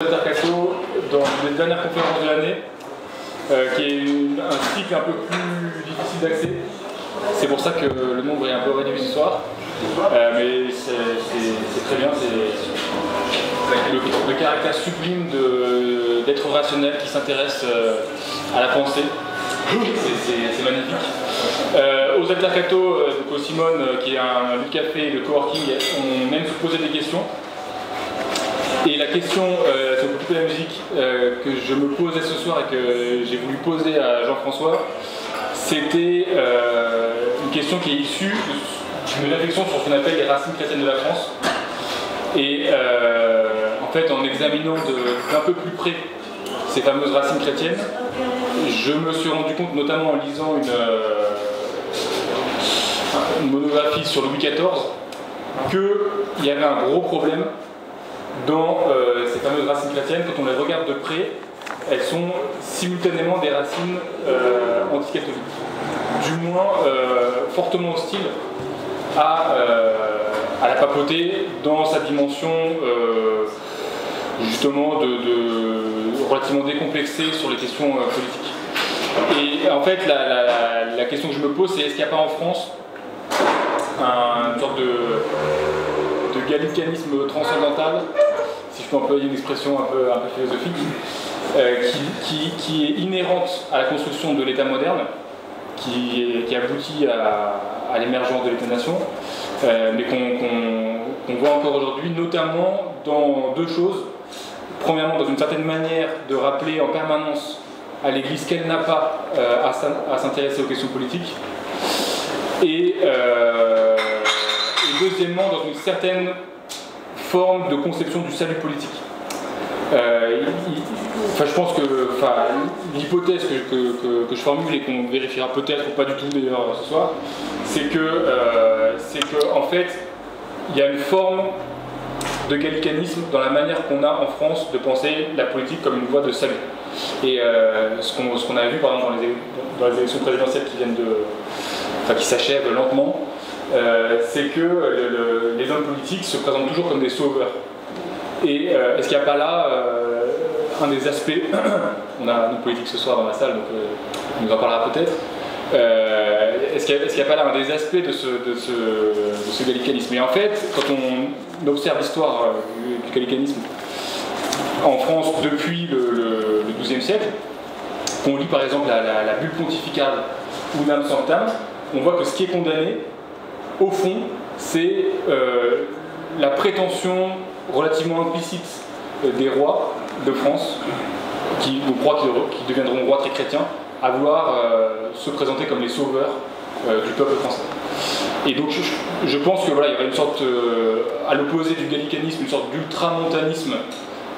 Intercasso dans les dernières conférences de l'année, qui est un cycle un peu plus difficile d'accès. C'est pour ça que le nombre est un peu réduit ce soir, mais c'est très bien. C'est le caractère sublime d'être rationnel qui s'intéresse à la pensée. C'est magnifique. Aux Altercato, donc au Simone, qui est un lieu de café et de coworking, on aime se poser des questions. Et la question sur beaucoup de la musique que je me posais ce soir et que j'ai voulu poser à Jean-François, c'était une question qui est issue d'une réflexion sur ce qu'on appelle les racines chrétiennes de la France. Et en fait, en examinant d'un peu plus près ces fameuses racines chrétiennes, je me suis rendu compte, notamment en lisant une monographie sur Louis XIV, qu'il y avait un gros problème dans ces fameuses racines chrétiennes. Quand on les regarde de près, elles sont simultanément des racines anticatholiques, du moins fortement hostiles à la papauté dans sa dimension justement relativement décomplexée sur les questions politiques. Et en fait, la question que je me pose, c'est est-ce qu'il n'y a pas en France une sorte de gallicanisme transcendantal, si je peux employer une expression un peu philosophique, qui est inhérente à la construction de l'État moderne, qui aboutit à l'émergence de l'État-nation, mais qu'on voit encore aujourd'hui, notamment dans deux choses. Premièrement, dans une certaine manière de rappeler en permanence à l'Église qu'elle n'a pas à s'intéresser aux questions politiques, et deuxièmement, dans une certaine forme de conception du salut politique. Je pense que l'hypothèse que je formule et qu'on vérifiera peut-être ou pas du tout d'ailleurs ce soir, c'est que en fait, il y a une forme de gallicanisme dans la manière qu'on a en France de penser la politique comme une voie de salut. Et ce qu'on a vu par exemple dans les élections présidentielles qui s'achèvent lentement, c'est que les hommes politiques se présentent toujours comme des sauveurs. Et est-ce qu'il n'y a pas là un des aspects, on a une politique ce soir dans la salle, donc on nous en parlera peut-être, est-ce qu'il n'y a pas là un des aspects de ce gallicanisme? Et en fait, quand on observe l'histoire du gallicanisme en France depuis le XIIe siècle, qu'on lit par exemple la bulle pontificale Unam Sanctam, on voit que ce qui est condamné, au fond, c'est la prétention relativement implicite des rois de France, qui deviendront rois très chrétiens, à vouloir se présenter comme les sauveurs du peuple français. Et donc je pense que voilà, il y aurait une sorte, à l'opposé du gallicanisme, une sorte d'ultramontanisme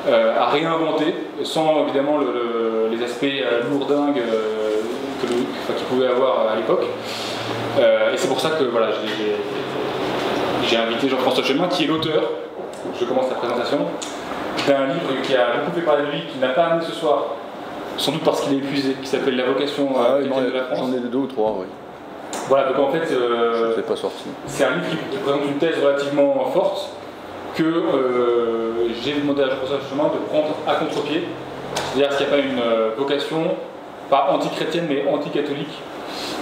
à réinventer, sans évidemment les aspects lourdingues qu'il pouvait avoir à l'époque. Et c'est pour ça que voilà, j'ai invité Jean-François Chemin, qui est l'auteur, je commence la présentation, d'un livre qui a beaucoup fait parler de lui, qui n'a pas amené ce soir, sans doute parce qu'il est épuisé, qui s'appelle La vocation chrétienne de la France. J'en ai deux ou trois, oui. Voilà, donc en fait, je ne l'ai pas sorti. C'est un livre qui présente une thèse relativement forte que j'ai demandé à Jean-François Chemin de prendre à contre-pied. C'est-à-dire qu'il n'y a pas une vocation, pas anti-chrétienne, mais anti-catholique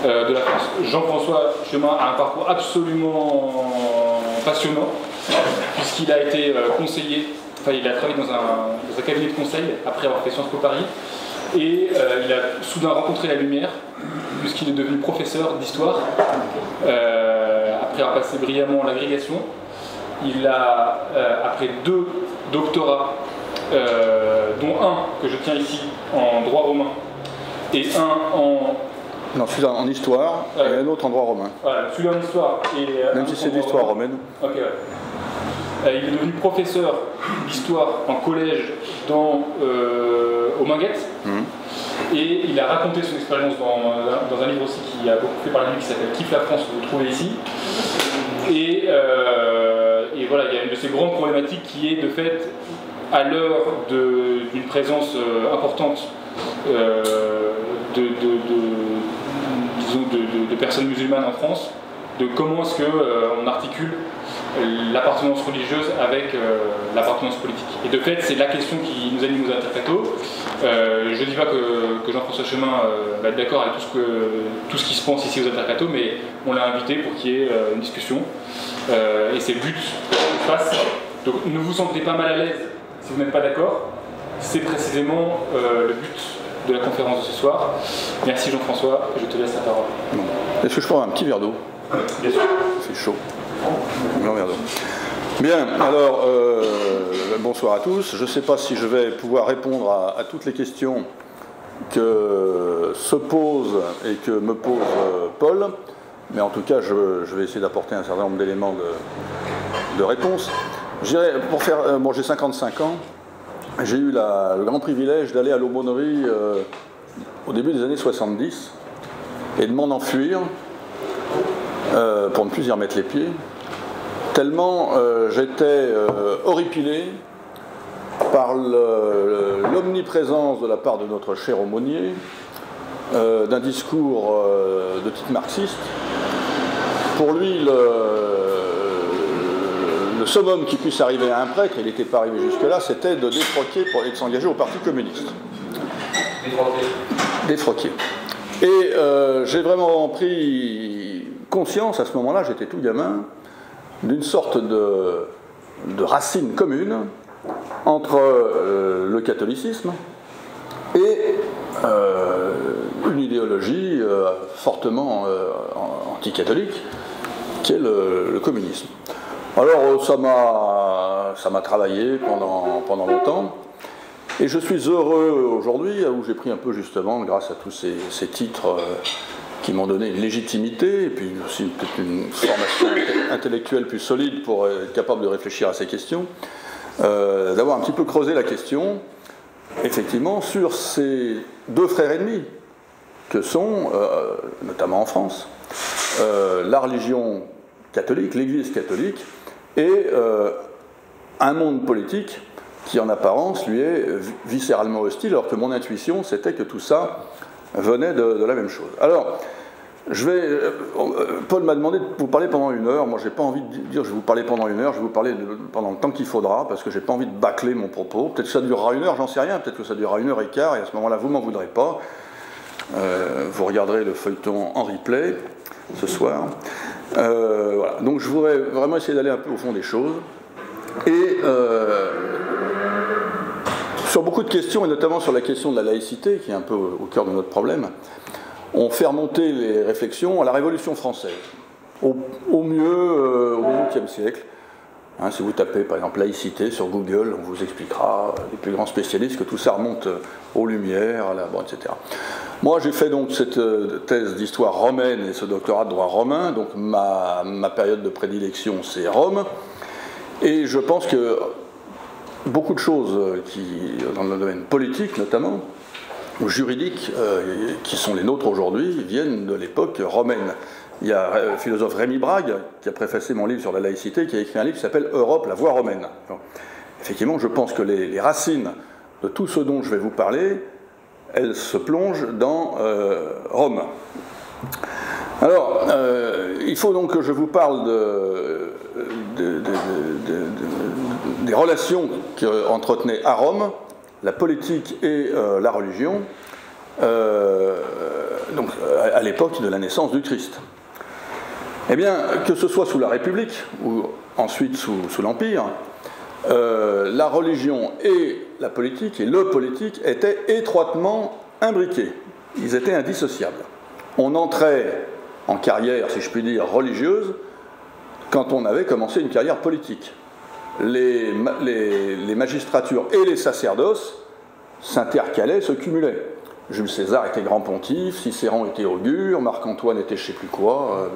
de la France. Jean-François Chemin a un parcours absolument passionnant, puisqu'il a été conseiller, il a travaillé dans un cabinet de conseil après avoir fait Sciences Po Paris, et il a soudain rencontré la lumière, puisqu'il est devenu professeur d'histoire, après avoir passé brillamment l'agrégation. Il a, après 2 doctorats, dont un que je tiens ici en droit romain, et un en... Non, celui-là en histoire, et un autre en droit romain. Voilà, celui-là en histoire. Et, même si c'est l'histoire romaine. Ok, ouais. Il est devenu professeur d'histoire en collège au Minguette. Et il a raconté son expérience dans un livre aussi qui a beaucoup fait parler de lui, qui s'appelle Kiffe la France, que vous trouvez ici. Et voilà, il y a une de ces grandes problématiques qui est de fait, à l'heure d'une présence importante de personnes musulmanes en France, de comment est-ce qu'on articule l'appartenance religieuse avec l'appartenance politique. Et de fait, c'est la question qui nous anime aux interprétos. Je ne dis pas que Jean-François Chemin va être d'accord avec tout ce qui se pense ici aux interprétos, mais on l'a invité pour qu'il y ait une discussion. Et c'est le but qu'on fasse. Donc ne vous sentez pas mal à l'aise si vous n'êtes pas d'accord. C'est précisément le but de la conférence de ce soir. Merci Jean-François, je te laisse la parole. Est-ce que je prends un petit verre d'eau? Bien sûr. C'est chaud. Un grand verre d'eau. Bien, alors, bonsoir à tous. Je ne sais pas si je vais pouvoir répondre à toutes les questions que se pose et que me pose Paul, mais en tout cas, je vais essayer d'apporter un certain nombre d'éléments de réponse. Pour faire, bon, j'ai 55 ans. J'ai eu le grand privilège d'aller à l'aumônerie au début des années 70 et de m'en enfuir pour ne plus y remettre les pieds, tellement j'étais horripilé par l'omniprésence de la part de notre cher aumônier d'un discours de type marxiste. Pour lui, le summum qui puisse arriver à un prêtre, il n'était pas arrivé jusque-là, c'était de défroquer et de s'engager au Parti communiste. Défroquer. Et j'ai vraiment pris conscience, à ce moment-là, j'étais tout gamin, d'une sorte de racine commune entre le catholicisme et une idéologie fortement anticatholique, qui est le communisme. Alors ça m'a travaillé pendant longtemps, et je suis heureux aujourd'hui, où j'ai pris un peu justement, grâce à tous ces titres qui m'ont donné une légitimité, et puis aussi peut-être une formation intellectuelle plus solide pour être capable de réfléchir à ces questions, d'avoir un petit peu creusé la question, effectivement, sur ces deux frères ennemis, que sont, notamment en France, la religion catholique, l'Église catholique, et un monde politique qui, en apparence, lui est viscéralement hostile, alors que mon intuition, c'était que tout ça venait de la même chose. Alors, Paul m'a demandé de vous parler pendant 1 heure. Moi, j'ai pas envie de dire je vais vous parler pendant 1 heure, je vais vous parler pendant le temps qu'il faudra, parce que j'ai pas envie de bâcler mon propos. Peut-être que ça durera 1 heure, j'en sais rien, peut-être que ça durera 1 heure et quart, et à ce moment-là, vous m'en voudrez pas. Vous regarderez le feuilleton en replay ce soir. Voilà. Donc je voudrais vraiment essayer d'aller un peu au fond des choses. Et sur beaucoup de questions, et notamment sur la question de la laïcité, qui est un peu au cœur de notre problème, on fait remonter les réflexions à la Révolution française, au mieux au XVIIIe siècle. Hein, si vous tapez par exemple laïcité sur Google, on vous expliquera, les plus grands spécialistes, que tout ça remonte aux Lumières, etc. Moi j'ai fait donc cette thèse d'histoire romaine et ce doctorat de droit romain, donc ma période de prédilection c'est Rome, et je pense que beaucoup de choses dans le domaine politique notamment, ou juridique, qui sont les nôtres aujourd'hui, viennent de l'époque romaine. Il y a le philosophe Rémi Brague, qui a préfacé mon livre sur la laïcité, qui a écrit un livre qui s'appelle « Europe, la voie romaine ». Effectivement, je pense que les racines de tout ce dont je vais vous parler, elles se plongent dans Rome. Alors, il faut donc que je vous parle des relations qu'entretenaient à Rome la politique et la religion, donc à l'époque de la naissance du Christ. Eh bien, que ce soit sous la République ou ensuite sous l'Empire, la religion et la politique, et le politique, étaient étroitement imbriqués. Ils étaient indissociables. On entrait en carrière, si je puis dire, religieuse, quand on avait commencé une carrière politique. Les magistratures et les sacerdoces s'intercalaient, se cumulaient. Jules César était grand pontife, Cicéron était augure, Marc-Antoine était je ne sais plus quoi,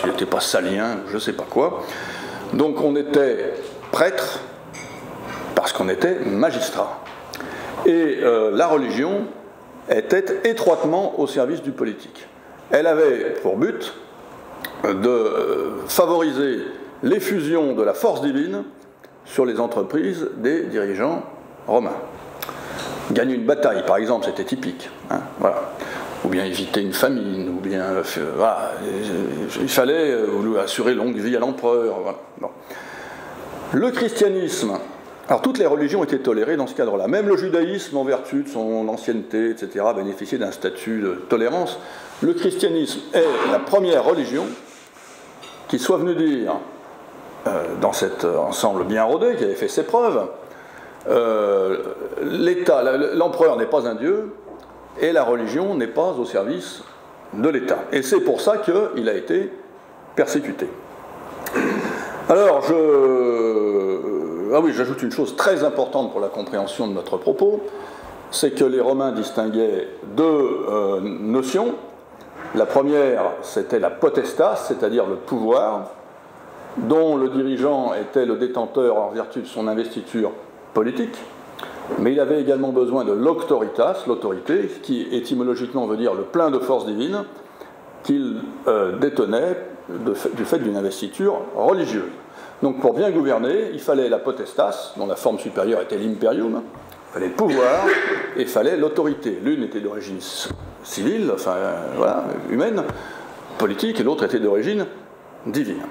il n'était pas salien, je ne sais pas quoi. Donc on était prêtre parce qu'on était magistrat. Et la religion était étroitement au service du politique. Elle avait pour but de favoriser l'effusion de la force divine sur les entreprises des dirigeants romains. Gagner une bataille, par exemple, c'était typique. Hein, voilà. Ou bien éviter une famine, ou bien voilà, il fallait assurer longue vie à l'empereur. Voilà. Bon. Le christianisme, alors toutes les religions étaient tolérées dans ce cadre-là. Même le judaïsme, en vertu de son ancienneté, etc., bénéficiait d'un statut de tolérance. Le christianisme est la première religion qui soit venue dire, dans cet ensemble bien rodé, qui avait fait ses preuves, l'État, l'empereur n'est pas un dieu, et la religion n'est pas au service de l'État. Et c'est pour ça qu'il a été persécuté. Alors, j'ajoute une chose très importante pour la compréhension de notre propos, c'est que les Romains distinguaient deux notions. La première, c'était la potestas, c'est-à-dire le pouvoir, dont le dirigeant était le détenteur en vertu de son investiture politique, mais il avait également besoin de l'auctoritas, l'autorité, qui étymologiquement veut dire le plein de force divine, qu'il détenait du fait d'une investiture religieuse. Donc pour bien gouverner, il fallait la potestas, dont la forme supérieure était l'imperium, il fallait le pouvoir et il fallait l'autorité. L'une était d'origine civile, humaine, politique, et l'autre était d'origine divine.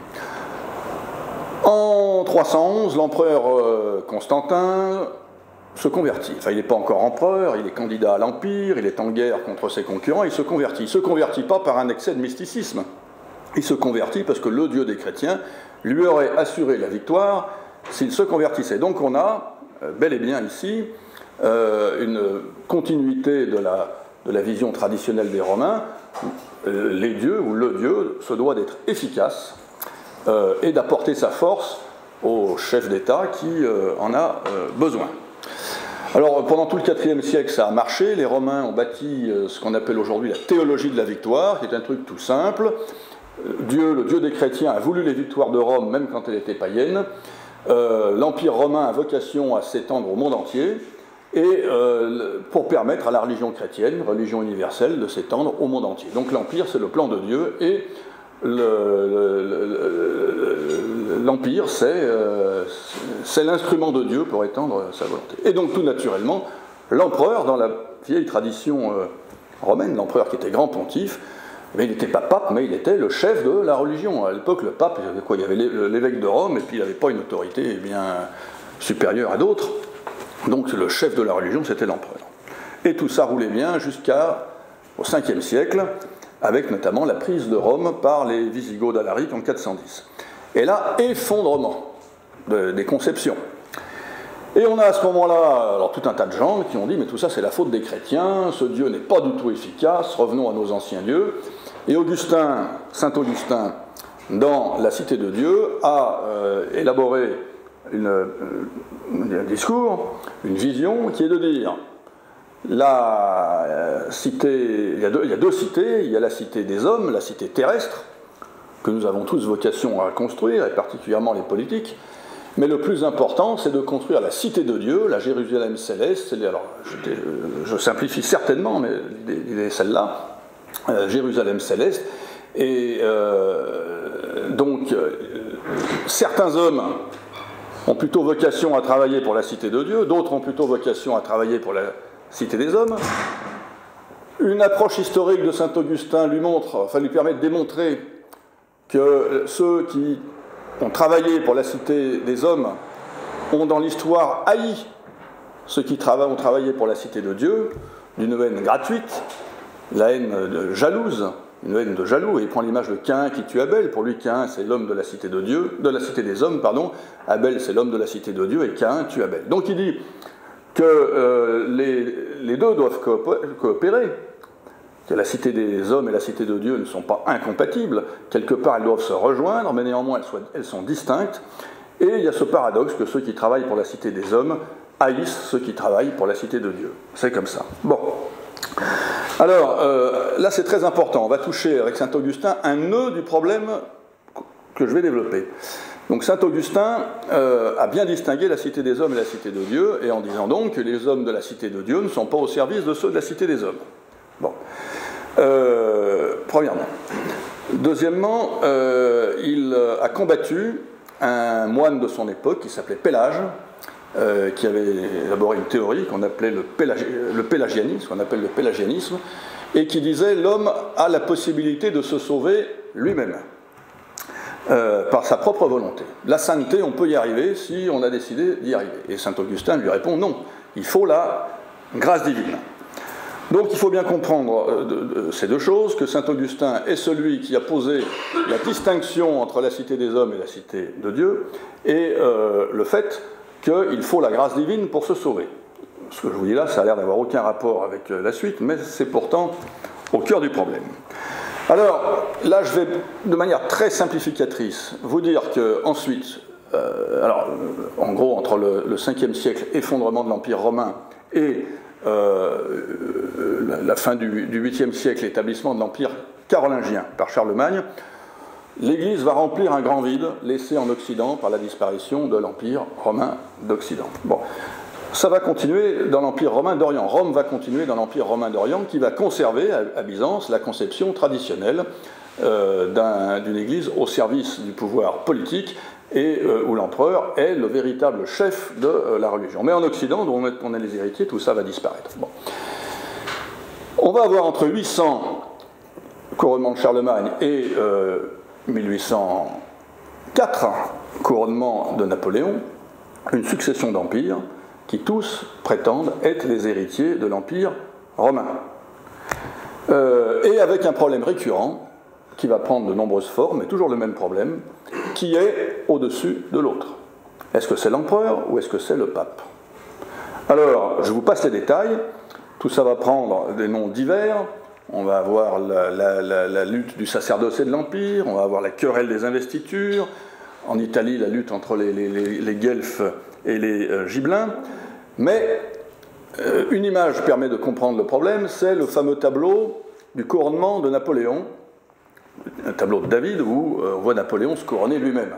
En 311, l'empereur Constantin se convertit. Enfin, il n'est pas encore empereur, il est candidat à l'Empire, il est en guerre contre ses concurrents, il se convertit. Il ne se convertit pas par un excès de mysticisme. Il se convertit parce que le Dieu des chrétiens lui aurait assuré la victoire s'il se convertissait. Donc on a bel et bien ici une continuité de la vision traditionnelle des Romains. Les dieux, ou le Dieu, se doit d'être efficace et d'apporter sa force au chef d'État qui en a besoin. Alors pendant tout le IVe siècle ça a marché, les Romains ont bâti ce qu'on appelle aujourd'hui la théologie de la victoire, qui est un truc tout simple. Dieu, le Dieu des chrétiens, a voulu les victoires de Rome, même quand elle était païenne. L'Empire romain a vocation à s'étendre au monde entier, et pour permettre à la religion chrétienne, religion universelle, de s'étendre au monde entier. Donc l'Empire, c'est le plan de Dieu, et l'Empire, c'est l'instrument de Dieu pour étendre sa volonté. Et donc tout naturellement, l'empereur, dans la vieille tradition romaine, l'empereur qui était grand pontife, mais il n'était pas pape, mais il était le chef de la religion. À l'époque, le pape, il y avait l'évêque de Rome, et puis il n'avait pas une autorité bien supérieure à d'autres. Donc le chef de la religion, c'était l'empereur. Et tout ça roulait bien jusqu'au 5e siècle, avec notamment la prise de Rome par les Wisigoths d'Alaric en 410. Et là, effondrement des conceptions. Et on a à ce moment-là alors, tout un tas de gens qui ont dit « mais tout ça c'est la faute des chrétiens, ce Dieu n'est pas du tout efficace, revenons à nos anciens dieux ». Et saint Augustin, dans la Cité de Dieu, a élaboré un discours, une vision qui est de dire la cité, il y a deux cités, il y a la cité des hommes, la cité terrestre, que nous avons tous vocation à construire, et particulièrement les politiques, mais le plus important, c'est de construire la cité de Dieu, la Jérusalem céleste. Alors, je simplifie certainement, mais l'idée est celle-là, Jérusalem céleste. Et donc, certains hommes ont plutôt vocation à travailler pour la cité de Dieu, d'autres ont plutôt vocation à travailler pour la cité des hommes. Une approche historique de saint Augustin lui permet de démontrer que ceux qui ont travaillé pour la cité des hommes ont dans l'histoire haï ceux qui ont travaillé pour la cité de Dieu, d'une haine gratuite, la haine jalouse, une haine de jaloux, et il prend l'image de Caïn qui tue Abel. Pour lui, Caïn c'est l'homme de la cité de Dieu, de la cité des hommes, pardon. Abel c'est l'homme de la cité de Dieu, et Caïn tue Abel. Donc il dit que les deux doivent coopérer, que la cité des hommes et la cité de Dieu ne sont pas incompatibles, quelque part elles doivent se rejoindre, mais néanmoins elles sont distinctes, et il y a ce paradoxe que ceux qui travaillent pour la cité des hommes haïssent ceux qui travaillent pour la cité de Dieu. C'est comme ça. Bon. Alors, là c'est très important, on va toucher avec saint Augustin un nœud du problème que je vais développer. Donc saint Augustin a bien distingué la cité des hommes et la cité de Dieu, et en disant donc que les hommes de la cité de Dieu ne sont pas au service de ceux de la cité des hommes. Bon. Premièrement. Deuxièmement, il a combattu un moine de son époque qui s'appelait Pélage, qui avait élaboré une théorie qu'on appelait le pélagianisme, qu'on appelle le pélagianisme, et qui disait l'homme a la possibilité de se sauver lui-même. par sa propre volonté. La sainteté, on peut y arriver si on a décidé d'y arriver. Et saint Augustin lui répond non, il faut la grâce divine. Donc il faut bien comprendre ces deux choses, que saint Augustin est celui qui a posé la distinction entre la cité des hommes et la cité de Dieu, et le fait qu'il faut la grâce divine pour se sauver. Ce que je vous dis là, ça a l'air d'avoir aucun rapport avec la suite, mais c'est pourtant au cœur du problème. Alors, là, je vais, de manière très simplificatrice, vous dire qu'ensuite, en gros, entre le 5e siècle, effondrement de l'Empire romain, et la fin du 8e siècle, l'établissement de l'Empire carolingien par Charlemagne, l'Église va remplir un grand vide laissé en Occident par la disparition de l'Empire romain d'Occident. Bon. Ça va continuer dans l'Empire romain d'Orient. Rome va continuer dans l'Empire romain d'Orient qui va conserver à Byzance la conception traditionnelle d'une église au service du pouvoir politique et où l'empereur est le véritable chef de la religion. Mais en Occident, dont on est les héritiers, tout ça va disparaître. Bon. On va avoir entre 800, couronnement de Charlemagne, et 1804, couronnement de Napoléon, une succession d'empires qui tous prétendent être les héritiers de l'Empire romain. Et avec un problème récurrent, qui va prendre de nombreuses formes, mais toujours le même problème, qui est au-dessus de l'autre. Est-ce que c'est l'empereur ou est-ce que c'est le pape? Alors, je vous passe les détails. Tout ça va prendre des noms divers. On va avoir la lutte du sacerdoce et de l'Empire, on va avoir la querelle des investitures, en Italie, la lutte entre les Guelfes et les Gibelins. Mais une image permet de comprendre le problème, c'est le fameux tableau du couronnement de Napoléon, un tableau de David où on voit Napoléon se couronner lui-même.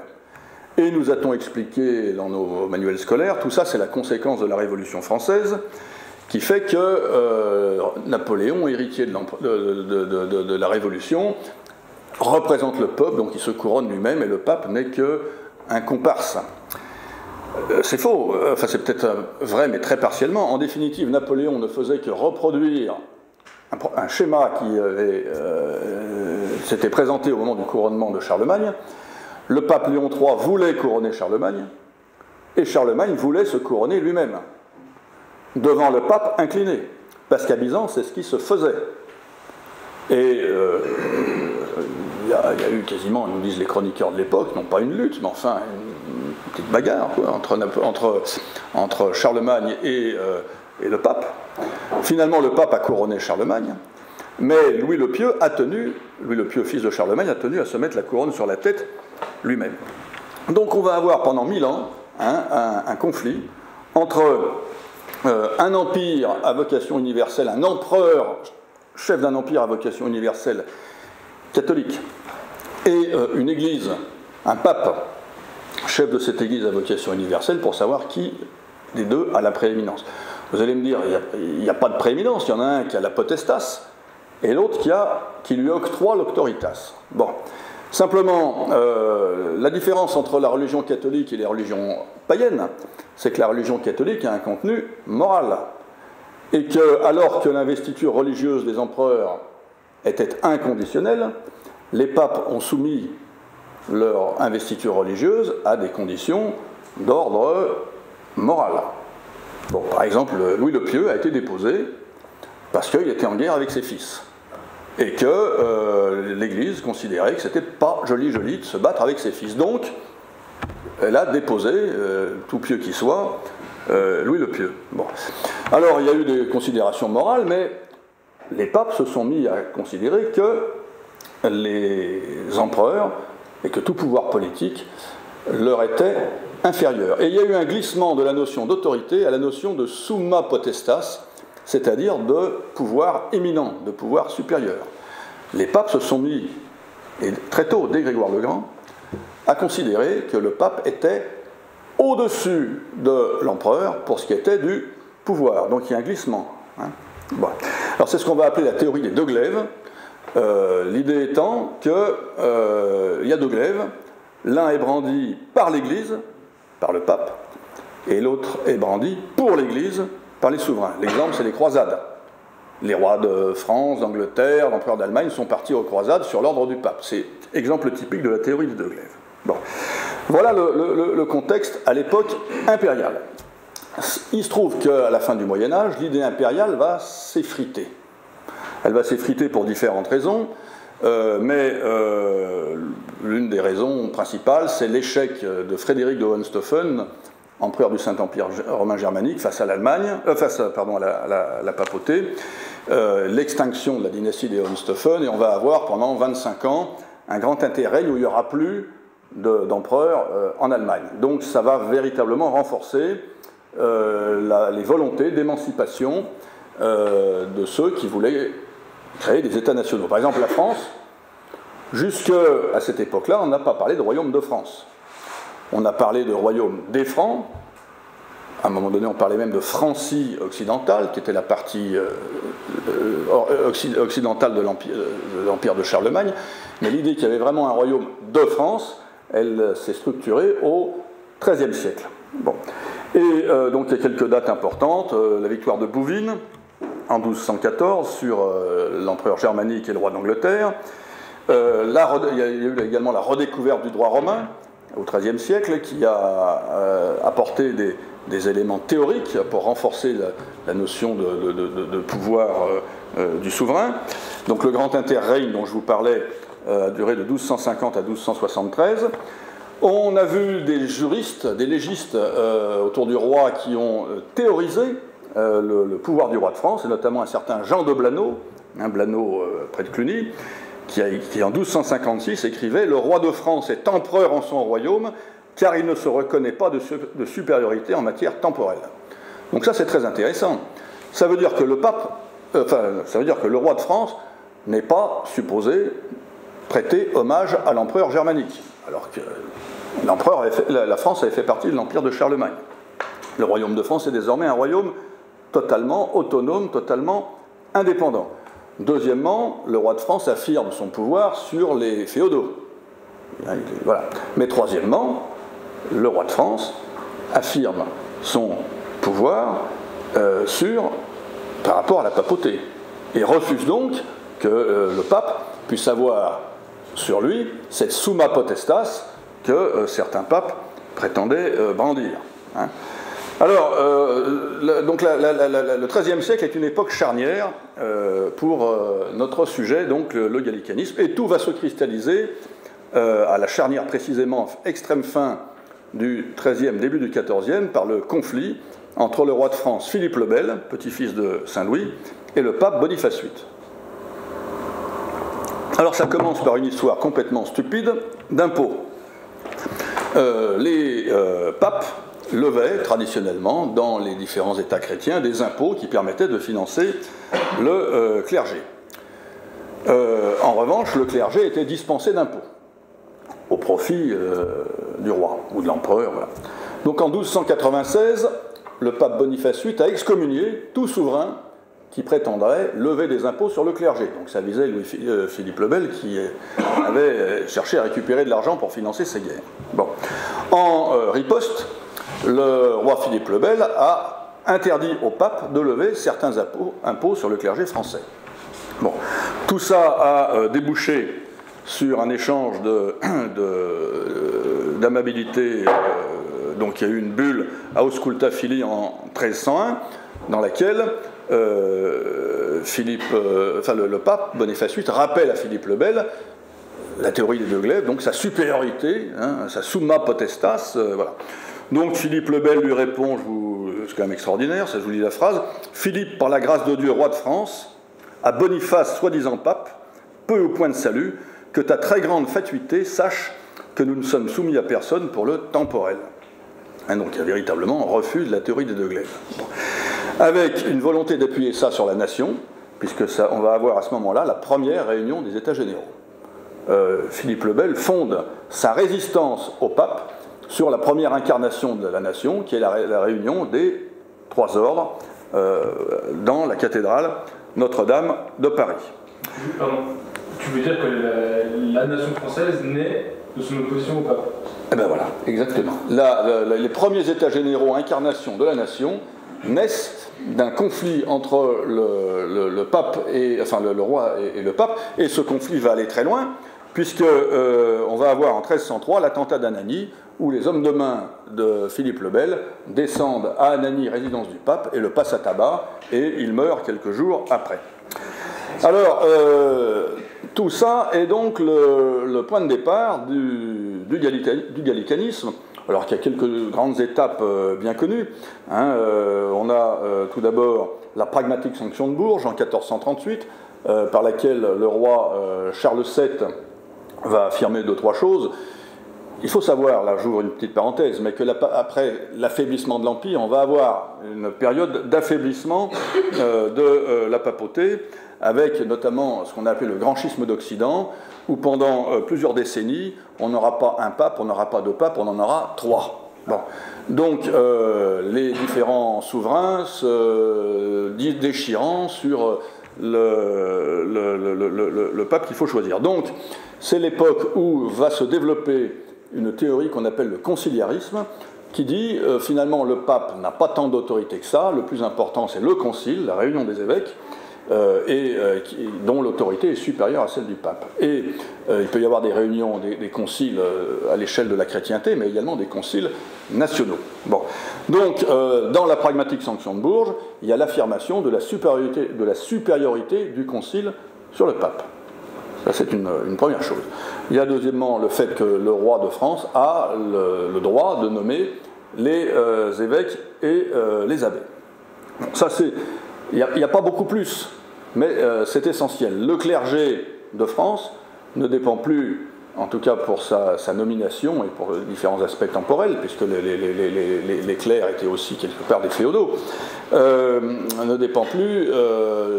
Et nous a-t-on expliqué dans nos manuels scolaires, tout ça c'est la conséquence de la Révolution française, qui fait que Napoléon, héritier de la Révolution, représente le peuple, donc il se couronne lui-même, et le pape n'est qu'un comparse. C'est faux, enfin c'est peut-être vrai, mais très partiellement. En définitive, Napoléon ne faisait que reproduire un schéma qui s'était présenté au moment du couronnement de Charlemagne. Le pape Léon III voulait couronner Charlemagne, et Charlemagne voulait se couronner lui-même, devant le pape incliné, parce qu'à Byzance, c'est ce qui se faisait. Et il y a eu quasiment, nous disent les chroniqueurs de l'époque, non pas une lutte, mais enfin une petite bagarre quoi, entre Charlemagne et le pape. Finalement, le pape a couronné Charlemagne, mais Louis le Pieux, fils de Charlemagne, a tenu à se mettre la couronne sur la tête lui-même. Donc on va avoir pendant 1000 ans un conflit entre un empire à vocation universelle, un empereur, chef d'un empire à vocation universelle catholique, et une église, un pape, chef de cette église à vocation universelle, pour savoir qui des deux a la prééminence. Vous allez me dire, il n'y a pas de prééminence, il y en a un qui a la potestas, et l'autre qui lui octroie l'auctoritas. Bon. Simplement, la différence entre la religion catholique et les religions païennes, c'est que la religion catholique a un contenu moral. Et que, alors que l'investiture religieuse des empereurs était inconditionnelle, les papes ont soumis leur investiture religieuse à des conditions d'ordre moral. Bon, par exemple, Louis le Pieux a été déposé parce qu'il était en guerre avec ses fils. Et que l'Église considérait que c'était pas joli de se battre avec ses fils. Donc, elle a déposé, tout pieux qui soit, Louis le Pieux. Bon. Alors, il y a eu des considérations morales, mais les papes se sont mis à considérer que les empereurs et que tout pouvoir politique leur était inférieur. Et il y a eu un glissement de la notion d'autorité à la notion de summa potestas, c'est-à-dire de pouvoir éminent, de pouvoir supérieur. Les papes se sont mis, et très tôt, dès Grégoire le Grand, à considérer que le pape était au-dessus de l'empereur pour ce qui était du pouvoir. Donc il y a un glissement. Bon. Alors c'est ce qu'on va appeler la théorie des deux glaives. L'idée étant qu'il y a deux glaives, l'un est brandi par l'Église, par le pape, et l'autre est brandi pour l'Église, par les souverains. L'exemple, c'est les croisades. les rois de France, d'Angleterre, l'empereur d'Allemagne sont partis aux croisades sur l'ordre du pape. C'est exemple typique de la théorie des deux glaives. Bon. Voilà le contexte à l'époque impériale. Il se trouve qu'à la fin du Moyen-Âge, l'idée impériale va s'effriter. Elle va s'effriter pour différentes raisons, mais l'une des raisons principales, c'est l'échec de Frédéric de Hohenstaufen, empereur du Saint-Empire romain germanique, face à l'Allemagne, à la papauté, l'extinction de la dynastie des Hohenstaufen, et on va avoir pendant 25 ans un grand interrègne où il n'y aura plus d'empereur en Allemagne. Donc ça va véritablement renforcer les volontés d'émancipation de ceux qui voulaient créer des États nationaux. Par exemple, la France, jusqu'à cette époque-là, on n'a pas parlé de royaume de France. On a parlé de royaume des Francs. À un moment donné, on parlait même de Francie occidentale, qui était la partie occidentale de l'empire de Charlemagne. Mais l'idée qu'il y avait vraiment un royaume de France, elle s'est structurée au XIIIe siècle. Bon. Et donc il y a quelques dates importantes. La victoire de Bouvines en 1214 sur l'empereur germanique et le roi d'Angleterre. Il y a eu également la redécouverte du droit romain au XIIIe siècle qui a apporté des éléments théoriques pour renforcer la notion de pouvoir du souverain. Donc le grand interrègne dont je vous parlais a duré de 1250 à 1273. On a vu des juristes, des légistes autour du roi qui ont théorisé le pouvoir du roi de France, et notamment un certain Jean de Blaneau, près de Cluny, qui en 1256 écrivait « Le roi de France est empereur en son royaume, car il ne se reconnaît pas de supériorité en matière temporelle. » Donc ça c'est très intéressant. Ça veut dire que ça veut dire que le roi de France n'est pas supposé prêter hommage à l'empereur germanique, alors que la France avait fait partie de l'empire de Charlemagne. Le royaume de France est désormais un royaume totalement autonome, totalement indépendant. Deuxièmement, le roi de France affirme son pouvoir sur les féodaux. Voilà. Mais troisièmement, le roi de France affirme son pouvoir par rapport à la papauté, et refuse donc que le pape puisse avoir sur lui cette summa potestas que certains papes prétendaient brandir. Hein. Alors, donc le XIIIe siècle est une époque charnière pour notre sujet, donc le gallicanisme, et tout va se cristalliser à la charnière précisément extrême fin du XIIIe, début du XIVe, par le conflit entre le roi de France Philippe le Bel, petit-fils de Saint-Louis, et le pape Boniface VIII. Alors ça commence par une histoire complètement stupide d'impôts. Les papes levaient traditionnellement dans les différents États chrétiens des impôts qui permettaient de financer le clergé. En revanche, le clergé était dispensé d'impôts au profit du roi ou de l'empereur. Voilà. Donc en 1296, le pape Boniface VIII a excommunié tout souverain qui prétendrait lever des impôts sur le clergé. Donc ça visait Philippe le Bel qui avait cherché à récupérer de l'argent pour financer ses guerres. Bon. En riposte, le roi Philippe le Bel a interdit au pape de lever certains impôts sur le clergé français. Bon. Tout ça a débouché sur un échange d'amabilité. Donc il y a eu une bulle à Ausculta Fili en 1301, dans laquelle le pape Boniface VIII rappelle à Philippe le Bel la théorie des deux glaives, donc sa supériorité, hein, sa summa potestas, voilà. Donc Philippe le Bel lui répond, c'est quand même extraordinaire, ça je vous lis la phrase, « Philippe, par la grâce de Dieu, roi de France, à Boniface, soi-disant pape, peu ou point de salut, que ta très grande fatuité sache que nous ne sommes soumis à personne pour le temporel. » Hein, donc il y a véritablement un refus de la théorie des deux glaives. Bon. Avec une volonté d'appuyer ça sur la nation, puisque on va avoir à ce moment-là la première réunion des États généraux. Philippe le Bel fonde sa résistance au pape sur la première incarnation de la nation, qui est la réunion des trois ordres dans la cathédrale Notre-Dame de Paris. Pardon, tu veux dire que la nation française naît de son opposition au pape? Eh bien voilà, exactement. Les premiers États généraux incarnation de la nation naissent d'un conflit entre le pape enfin le roi et le pape, et ce conflit va aller très loin, puisque on va avoir en 1303 l'attentat d'Anagni, où les hommes de main de Philippe le Bel descendent à Anagni, résidence du pape, et le passent à tabac, et il meurt quelques jours après. Alors, tout ça est donc le point de départ du gallicanisme, alors qu'il y a quelques grandes étapes bien connues. Hein, on a tout d'abord la pragmatique sanction de Bourges en 1438, par laquelle le roi Charles VII va affirmer 2-3 choses. Il faut savoir, là j'ouvre une petite parenthèse, mais que après l'affaiblissement de l'Empire, on va avoir une période d'affaiblissement de la papauté, avec notamment ce qu'on a appelé le grand schisme d'Occident, où pendant plusieurs décennies, on n'aura pas un pape, on n'aura pas 2 papes, on en aura 3. Bon. Donc les différents souverains se déchirant sur le pape qu'il faut choisir. Donc c'est l'époque où va se développer une théorie qu'on appelle le conciliarisme, qui dit finalement le pape n'a pas tant d'autorité que ça, le plus important c'est le concile, la réunion des évêques, dont l'autorité est supérieure à celle du pape. Et il peut y avoir des réunions, des conciles à l'échelle de la chrétienté, mais également des conciles nationaux. Bon. Donc, dans la pragmatique sanction de Bourges, il y a l'affirmation de la supériorité du concile sur le pape. Ça, c'est une première chose. Il y a deuxièmement le fait que le roi de France a le droit de nommer les évêques et les abbés. Bon, ça, il n'y a pas beaucoup plus, mais c'est essentiel. Le clergé de France ne dépend plus, en tout cas pour sa nomination et pour différents aspects temporels, puisque les clercs étaient aussi quelque part des féodaux, ne dépend plus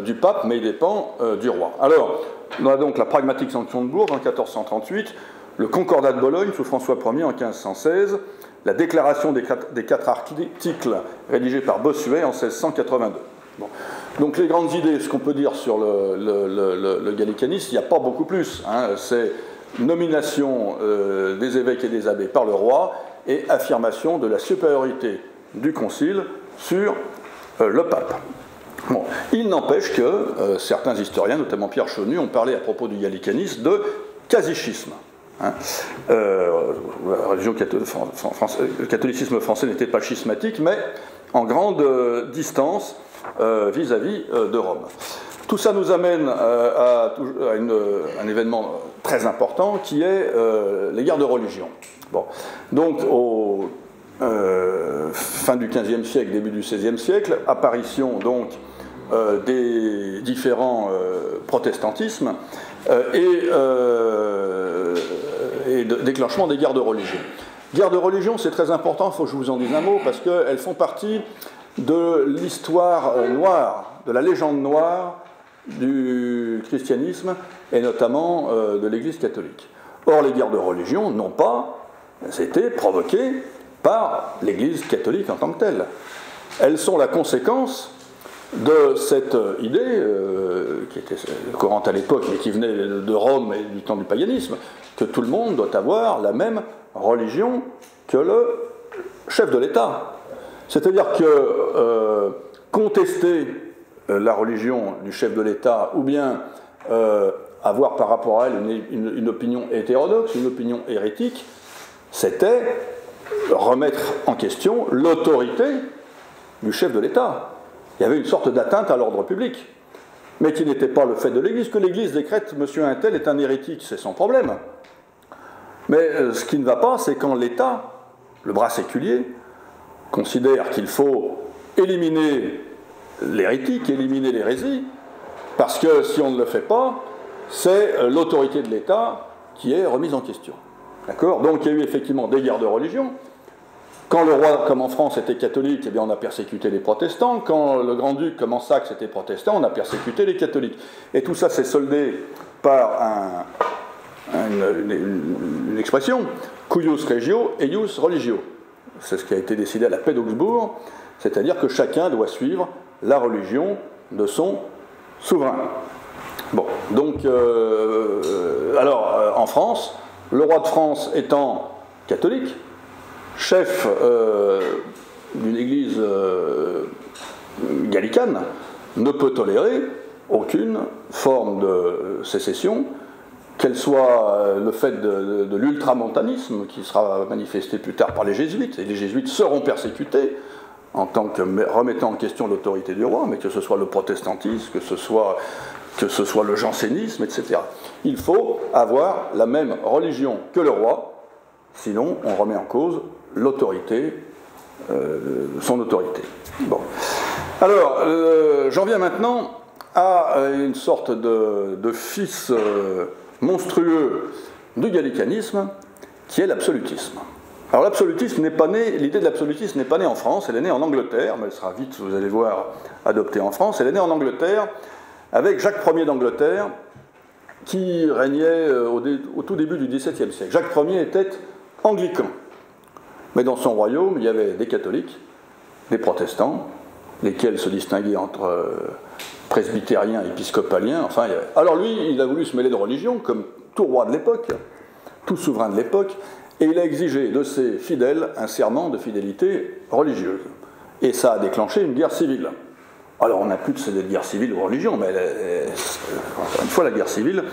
du pape, mais il dépend du roi. Alors, on a donc la pragmatique sanction de Bourges en 1438, le concordat de Bologne sous François Ier en 1516, la déclaration des 4 articles rédigés par Bossuet en 1682. Bon. Donc les grandes idées, ce qu'on peut dire sur le gallicanisme, il n'y a pas beaucoup plus. Hein. C'est nomination des évêques et des abbés par le roi et affirmation de la supériorité du concile sur le pape. Bon. Il n'empêche que certains historiens, notamment Pierre Chenu, ont parlé à propos du gallicanisme de quasi-schisme. Hein. Le catholicisme français n'était pas schismatique, mais en grande distance vis-à-vis de Rome. Tout ça nous amène à un événement très important qui est les guerres de religion. Bon. Donc, fin du XVe siècle, début du XVIe siècle, apparition donc des différents protestantismes et déclenchement des guerres de religion. Guerres de religion, c'est très important, il faut que je vous en dise un mot, parce qu'elles font partie de l'histoire noire, de la légende noire du christianisme, et notamment de l'Église catholique. Or, les guerres de religion n'ont pas été provoquées par l'Église catholique en tant que telle. Elles sont la conséquence de cette idée, qui était courante à l'époque, mais qui venait de Rome et du temps du paganisme, que tout le monde doit avoir la même religion que le chef de l'État. C'est-à-dire que contester la religion du chef de l'État, ou bien avoir par rapport à elle une opinion hétérodoxe, une opinion hérétique, c'était remettre en question l'autorité du chef de l'État. Il y avait une sorte d'atteinte à l'ordre public, mais qui n'était pas le fait de l'Église. Que l'Église décrète « Monsieur un tel est un hérétique », c'est son problème. Mais ce qui ne va pas, c'est quand l'État, le bras séculier, considère qu'il faut éliminer l'hérétique, éliminer l'hérésie, parce que si on ne le fait pas, c'est l'autorité de l'État qui est remise en question. D'accord ? Donc il y a eu effectivement des guerres de religion. Quand le roi, comme en France, était catholique, eh bien on a persécuté les protestants. Quand le grand-duc, comme en Saxe, était protestant, on a persécuté les catholiques. Et tout ça s'est soldé par une expression, cuius regio, eius religio. C'est ce qui a été décidé à la paix d'Augsbourg, c'est-à-dire que chacun doit suivre la religion de son souverain. Bon, donc, en France, le roi de France étant catholique, chef d'une église gallicane ne peut tolérer aucune forme de sécession, qu'elle soit le fait de l'ultramontanisme, qui sera manifesté plus tard par les jésuites, et les jésuites seront persécutés en tant que remettant en question l'autorité du roi, mais que ce soit le protestantisme, que ce soit le jansénisme, etc. Il faut avoir la même religion que le roi, sinon on remet en cause l'autorité, son autorité. Bon. Alors, j'en viens maintenant à une sorte de fils monstrueux du gallicanisme, qui est l'absolutisme. Alors l'absolutisme n'est pas né, l'idée de l'absolutisme n'est pas née en France, elle est née en Angleterre, mais elle sera vite, vous allez voir, adoptée en France. Elle est née en Angleterre avec Jacques Ier d'Angleterre, qui régnait au tout début du XVIIe siècle. Jacques Ier était anglican, mais dans son royaume, il y avait des catholiques, des protestants, lesquels se distinguaient entre presbytériens et épiscopaliens. Enfin, alors lui, il a voulu se mêler de religion, comme tout roi de l'époque, tout souverain de l'époque, et il a exigé de ses fidèles un serment de fidélité religieuse. Et ça a déclenché une guerre civile. Alors on n'a plus de guerre civile ou religion, mais encore une fois, la guerre civile,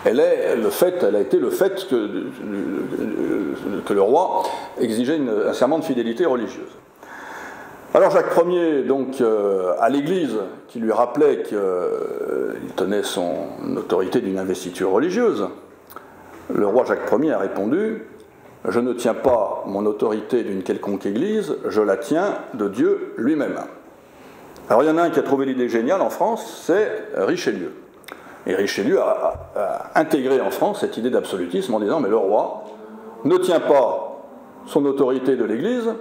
elle a été le fait que le roi exigeait un serment de fidélité religieuse. Alors Jacques Ier, donc, à l'Église, qui lui rappelait qu'il tenait son autorité d'une investiture religieuse, le roi Jacques Ier a répondu « Je ne tiens pas mon autorité d'une quelconque Église, je la tiens de Dieu lui-même ». Alors il y en a un qui a trouvé l'idée géniale en France, c'est Richelieu. Et Richelieu a intégré en France cette idée d'absolutisme en disant « Mais le roi ne tient pas son autorité de l'Église,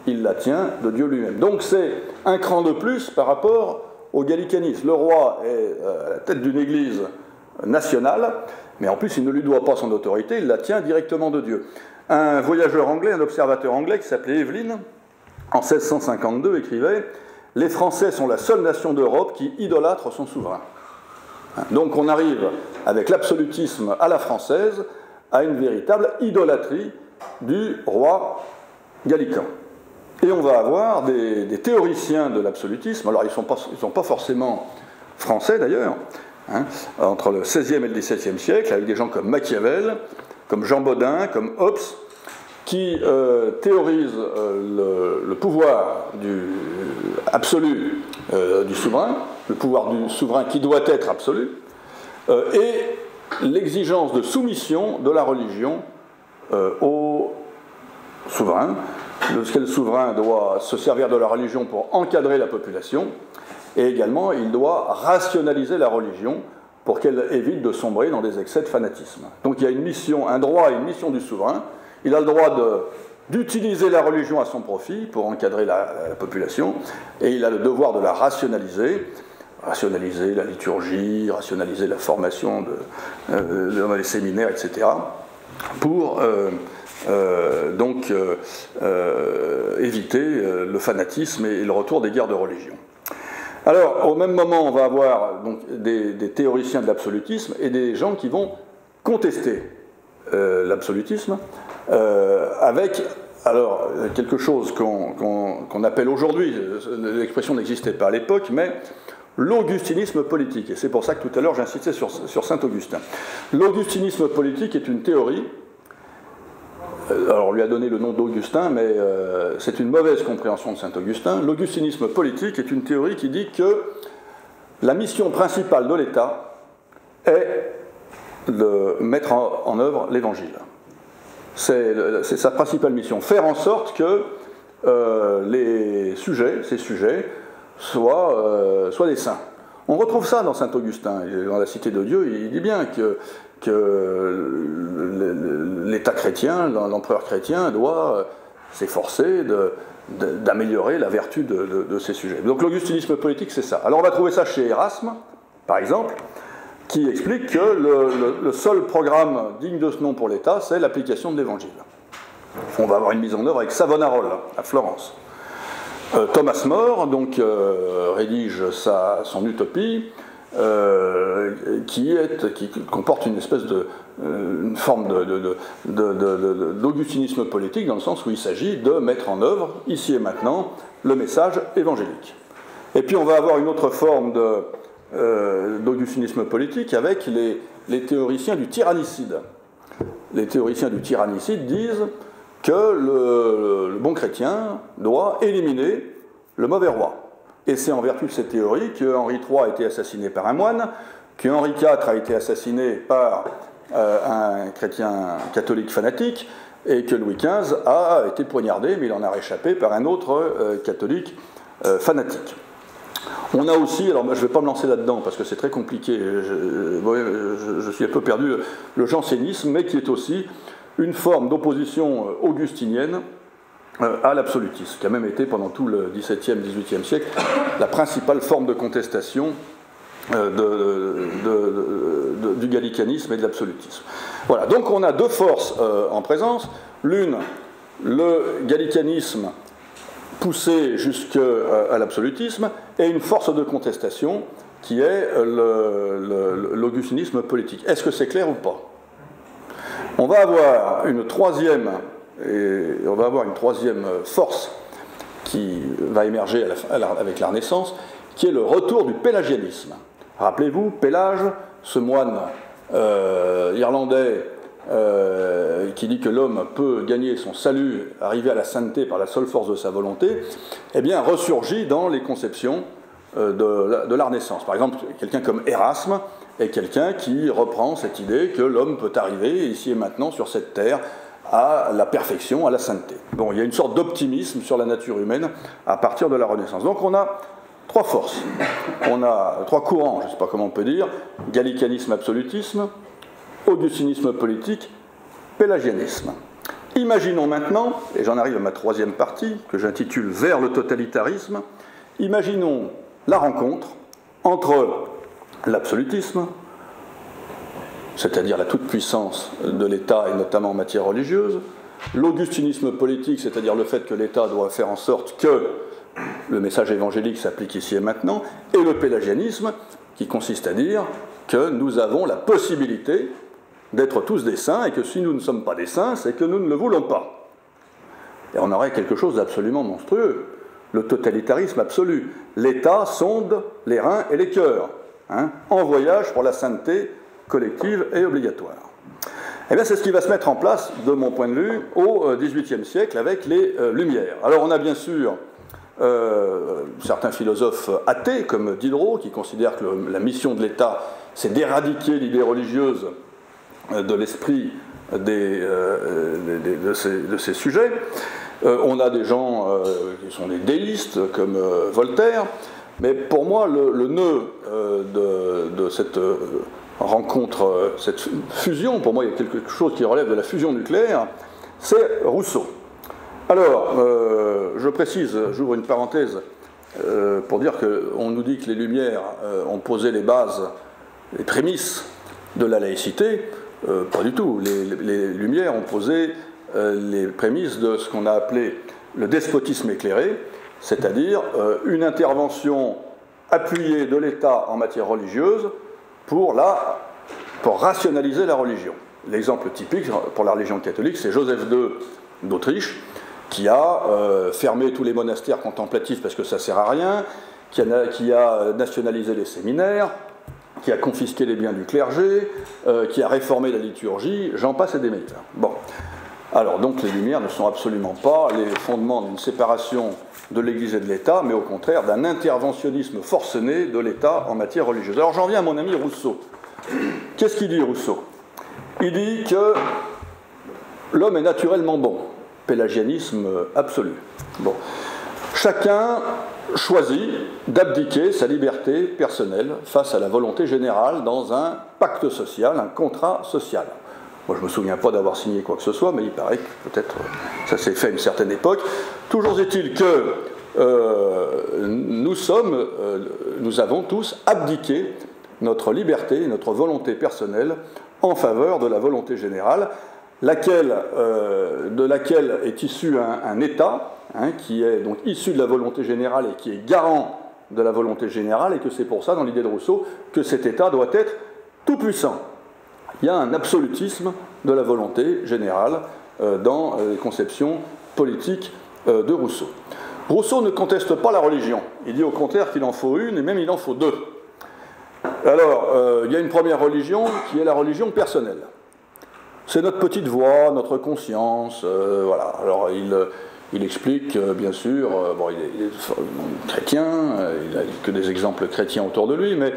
il la tient de Dieu lui-même ». Donc c'est un cran de plus par rapport au gallicanisme. Le roi est à la tête d'une Église nationale, mais en plus il ne lui doit pas son autorité, il la tient directement de Dieu. Un voyageur anglais, un observateur anglais qui s'appelait Evelyn, en 1652 écrivait « Les Français sont la seule nation d'Europe qui idolâtre son souverain ». Donc on arrive, avec l'absolutisme à la française, à une véritable idolâtrie du roi gallican. Et on va avoir des théoriciens de l'absolutisme, alors ils ne sont pas forcément français d'ailleurs, entre le XVIe et le XVIIe siècle, avec des gens comme Machiavel, comme Jean Bodin, comme Hobbes, qui théorisent le pouvoir absolu du souverain, le pouvoir du souverain qui doit être absolu, et l'exigence de soumission de la religion au souverain, lorsque le souverain doit se servir de la religion pour encadrer la population, et également il doit rationaliser la religion pour qu'elle évite de sombrer dans des excès de fanatisme. Donc il y a une mission, un droit et une mission du souverain. Il a le droit d'utiliser la religion à son profit pour encadrer la population, et il a le devoir de la rationaliser la liturgie, rationaliser la formation dans les séminaires, etc., pour éviter le fanatisme et le retour des guerres de religion. Alors, au même moment, on va avoir donc, des théoriciens de l'absolutisme et des gens qui vont contester l'absolutisme avec alors, quelque chose qu'on appelle aujourd'hui, l'expression n'existait pas à l'époque, mais l'augustinisme politique. Et c'est pour ça que tout à l'heure j'insistais sur saint Augustin. L'augustinisme politique est une théorie. Alors on lui a donné le nom d'Augustin, mais c'est une mauvaise compréhension de saint Augustin. L'augustinisme politique est une théorie qui dit que la mission principale de l'État est de mettre en œuvre l'Évangile. C'est sa principale mission, faire en sorte que ces sujets soient des saints. On retrouve ça dans saint Augustin, dans la Cité de Dieu, il dit bien que l'État chrétien, l'empereur chrétien doit s'efforcer d'améliorer la vertu de ces sujets. Donc l'augustinisme politique, c'est ça. Alors on va trouver ça chez Erasme, par exemple, qui explique que le seul programme digne de ce nom pour l'État, c'est l'application de l'Évangile. On va avoir une mise en œuvre avec Savonarola, à Florence. Thomas More donc, rédige son utopie, qui comporte une espèce une forme d'augustinisme politique, dans le sens où il s'agit de mettre en œuvre, ici et maintenant, le message évangélique. Et puis on va avoir une autre forme d'augustinisme politique avec les théoriciens du tyrannicide. Les théoriciens du tyrannicide disent que le bon chrétien doit éliminer le mauvais roi. Et c'est en vertu de cette théorie que Henri III a été assassiné par un moine, que Henri IV a été assassiné par un chrétien catholique fanatique, et que Louis XV a été poignardé, mais il en a réchappé par un autre catholique fanatique. On a aussi, alors moi je ne vais pas me lancer là-dedans parce que c'est très compliqué, je suis un peu perdu, le jansénisme, mais qui est aussi une forme d'opposition augustinienne à l'absolutisme, qui a même été pendant tout le XVIIe, XVIIIe siècle la principale forme de contestation du gallicanisme et de l'absolutisme. Voilà, donc on a deux forces en présence. L'une, le gallicanisme poussé jusqu'à l'absolutisme, et une force de contestation qui est l'augustinisme politique. Est-ce que c'est clair ou pas? On va avoir une troisième force qui va émerger avec la Renaissance, qui est le retour du pélagianisme. Rappelez-vous, Pélage, ce moine irlandais qui dit que l'homme peut gagner son salut, arriver à la sainteté par la seule force de sa volonté, eh bien ressurgit dans les conceptions de la Renaissance. Par exemple, quelqu'un comme Erasme est quelqu'un qui reprend cette idée que l'homme peut arriver ici et maintenant sur cette terre à la perfection, à la sainteté. Bon, il y a une sorte d'optimisme sur la nature humaine à partir de la Renaissance. Donc on a trois forces, on a trois courants, je ne sais pas comment on peut dire, gallicanisme, absolutisme, augustinisme politique, pélagianisme. Imaginons maintenant, et j'en arrive à ma troisième partie, que j'intitule « Vers le totalitarisme », imaginons la rencontre entre l'absolutisme, c'est-à-dire la toute-puissance de l'État et notamment en matière religieuse, l'augustinisme politique, c'est-à-dire le fait que l'État doit faire en sorte que le message évangélique s'applique ici et maintenant, et le pélagianisme, qui consiste à dire que nous avons la possibilité d'être tous des saints, et que si nous ne sommes pas des saints, c'est que nous ne le voulons pas. Et on aurait quelque chose d'absolument monstrueux, le totalitarisme absolu. L'État sonde les reins et les cœurs, en voyage pour la sainteté collective et obligatoire. Eh bien, c'est ce qui va se mettre en place, de mon point de vue, au XVIIIe siècle avec les Lumières. Alors, on a bien sûr certains philosophes athées, comme Diderot, qui considèrent que la mission de l'État, c'est d'éradiquer l'idée religieuse de l'esprit de ces sujets. On a des gens qui sont des déistes, comme Voltaire, mais pour moi, le nœud de cette rencontre, cette fusion, pour moi, il y a quelque chose qui relève de la fusion nucléaire, c'est Rousseau. Alors, je précise, j'ouvre une parenthèse pour dire qu'on nous dit que les Lumières ont posé les bases, les prémices de la laïcité. Pas du tout. Les Lumières ont posé les prémices de ce qu'on a appelé le despotisme éclairé, c'est-à-dire une intervention appuyée de l'État en matière religieuse pour rationaliser la religion. L'exemple typique pour la religion catholique, c'est Joseph II d'Autriche, qui a fermé tous les monastères contemplatifs parce que ça ne sert à rien, qui a nationalisé les séminaires, qui a confisqué les biens du clergé, qui a réformé la liturgie, j'en passe et des meilleurs. Bon. Alors donc les Lumières ne sont absolument pas les fondements d'une séparation de l'Église et de l'État, mais au contraire d'un interventionnisme forcené de l'État en matière religieuse. Alors j'en viens à mon ami Rousseau. Qu'est-ce qu'il dit Rousseau? Il dit que l'homme est naturellement bon, pélagianisme absolu. Bon. Chacun choisit d'abdiquer sa liberté personnelle face à la volonté générale dans un pacte social, un contrat social. Moi, je ne me souviens pas d'avoir signé quoi que ce soit, mais il paraît que peut-être ça s'est fait à une certaine époque. Toujours est-il que nous avons tous abdiqué notre liberté, notre volonté personnelle en faveur de la volonté générale, de laquelle est issu un État, qui est donc issu de la volonté générale et qui est garant de la volonté générale, et que c'est pour ça, dans l'idée de Rousseau, que cet État doit être tout puissant. Il y a un absolutisme de la volonté générale dans les conceptions politiques de Rousseau. Rousseau ne conteste pas la religion. Il dit au contraire qu'il en faut une, et même il en faut deux. Alors, il y a une première religion qui est la religion personnelle. C'est notre petite voix, notre conscience, voilà. Alors, il explique, bien sûr, bon, il est chrétien, il n'a que des exemples chrétiens autour de lui, mais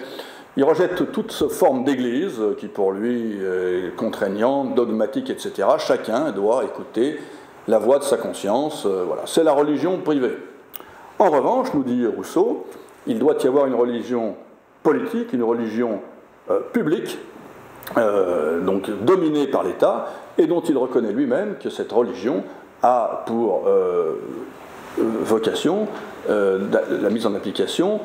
il rejette toute forme d'église qui, pour lui, est contraignante, dogmatique, etc. Chacun doit écouter la voix de sa conscience, voilà. C'est la religion privée. En revanche, nous dit Rousseau, il doit y avoir une religion politique, une religion publique, donc dominée par l'État, et dont il reconnaît lui-même que cette religion a pour vocation la mise en application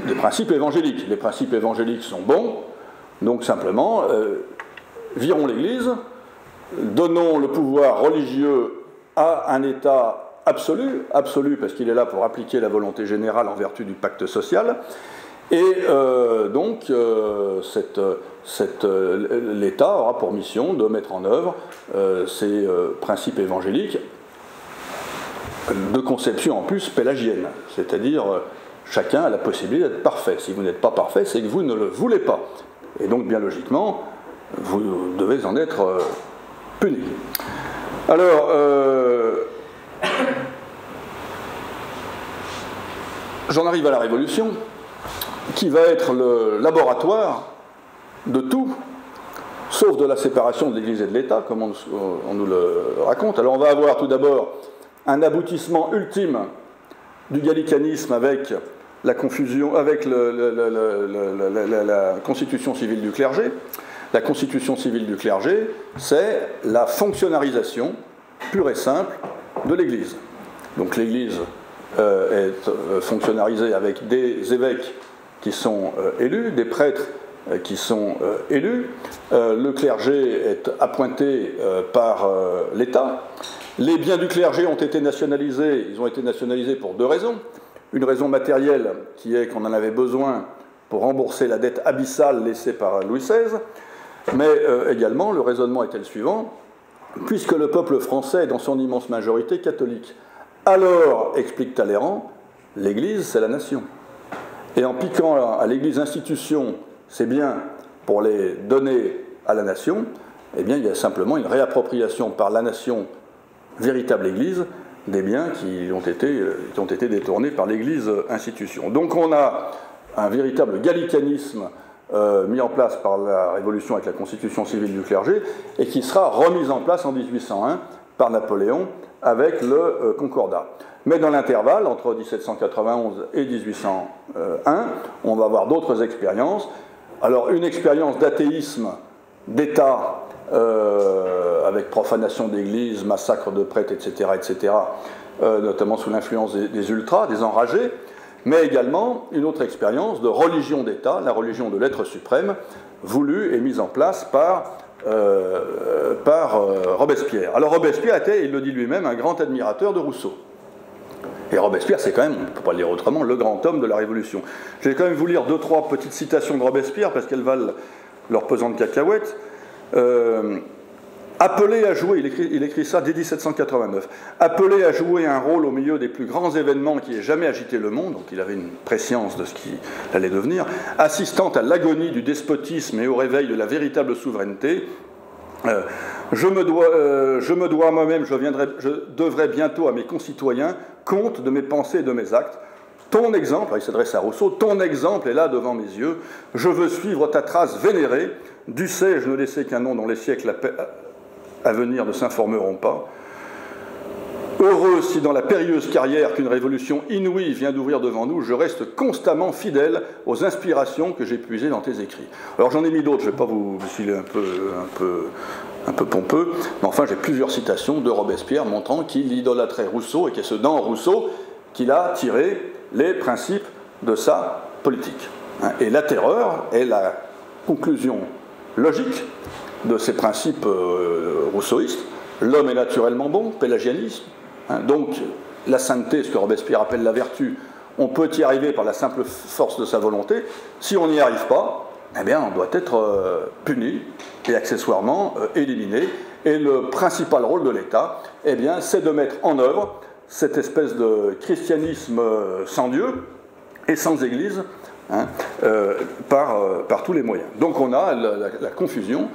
des principes évangéliques. Les principes évangéliques sont bons, donc simplement, virons l'Église, donnons le pouvoir religieux à un État absolu parce qu'il est là pour appliquer la volonté générale en vertu du pacte social, et donc l'État aura pour mission de mettre en œuvre ces principes évangéliques de conception en plus pélagienne, c'est-à-dire chacun a la possibilité d'être parfait. Si vous n'êtes pas parfait, c'est que vous ne le voulez pas. Et donc, bien logiquement, vous devez en être puni. Alors, j'en arrive à la Révolution, qui va être le laboratoire de tout, sauf de la séparation de l'Église et de l'État, comme on nous le raconte. Alors, on va avoir tout d'abord un aboutissement ultime du gallicanisme avec la confusion, avec la constitution civile du clergé. La constitution civile du clergé, c'est la fonctionnalisation pure et simple de l'Église. Donc l'Église est fonctionnalisée avec des évêques qui sont élus, des prêtres qui sont élus. Le clergé est appointé par l'État. Les biens du clergé ont été nationalisés. Ils ont été nationalisés pour deux raisons. Une raison matérielle, qui est qu'on en avait besoin pour rembourser la dette abyssale laissée par Louis XVI, mais également, le raisonnement était le suivant, puisque le peuple français est dans son immense majorité catholique. Alors, explique Talleyrand, l'Église, c'est la nation. Et en piquant à l'Église institution, c'est bien pour les donner à la nation, eh bien, il y a simplement une réappropriation par la nation, véritable Église, des biens qui ont été détournés par l'Église institution. Donc on a un véritable gallicanisme mis en place par la Révolution avec la constitution civile du clergé, et qui sera remise en place en 1801 par Napoléon avec le Concordat. Mais dans l'intervalle, entre 1791 et 1801, on va avoir d'autres expériences. Alors une expérience d'athéisme d'État, avec profanation d'église, massacre de prêtres, etc., notamment sous l'influence des ultras, des enragés, mais également une autre expérience de religion d'État, la religion de l'être suprême, voulue et mise en place par Robespierre. Alors Robespierre était, il le dit lui-même, un grand admirateur de Rousseau. Et Robespierre, c'est quand même, on ne peut pas le dire autrement, le grand homme de la Révolution. Je vais quand même vous lire 2-3 petites citations de Robespierre, parce qu'elles valent leur pesant de cacahuètes. Appelé à jouer, il écrit ça dès 1789, appelé à jouer un rôle au milieu des plus grands événements qui aient jamais agité le monde, donc il avait une prescience de ce qui allait devenir, assistant à l'agonie du despotisme et au réveil de la véritable souveraineté, je me dois à moi-même, je devrai bientôt à mes concitoyens compte de mes pensées et de mes actes. Ton exemple, il s'adresse à Rousseau, ton exemple est là devant mes yeux, je veux suivre ta trace vénérée, dussé-je ne laisser qu'un nom dont les siècles à venir ne s'informeront pas. Heureux si dans la périlleuse carrière qu'une révolution inouïe vient d'ouvrir devant nous, je reste constamment fidèle aux inspirations que j'ai puisées dans tes écrits. Alors j'en ai mis d'autres, je ne vais pas vous filer un peu pompeux, mais enfin j'ai plusieurs citations de Robespierre montrant qu'il idolâtrait Rousseau et que c'est dans Rousseau qu'il a tiré les principes de sa politique. Et la terreur est la conclusion logique de ces principes rousseauistes. L'homme est naturellement bon, pélagianisme. Donc la sainteté, ce que Robespierre appelle la vertu, on peut y arriver par la simple force de sa volonté. Si on n'y arrive pas, eh bien on doit être puni et accessoirement éliminé. Et le principal rôle de l'État, eh bien, c'est de mettre en œuvre cette espèce de christianisme sans Dieu et sans Église, hein, par tous les moyens. Donc on a la confusion,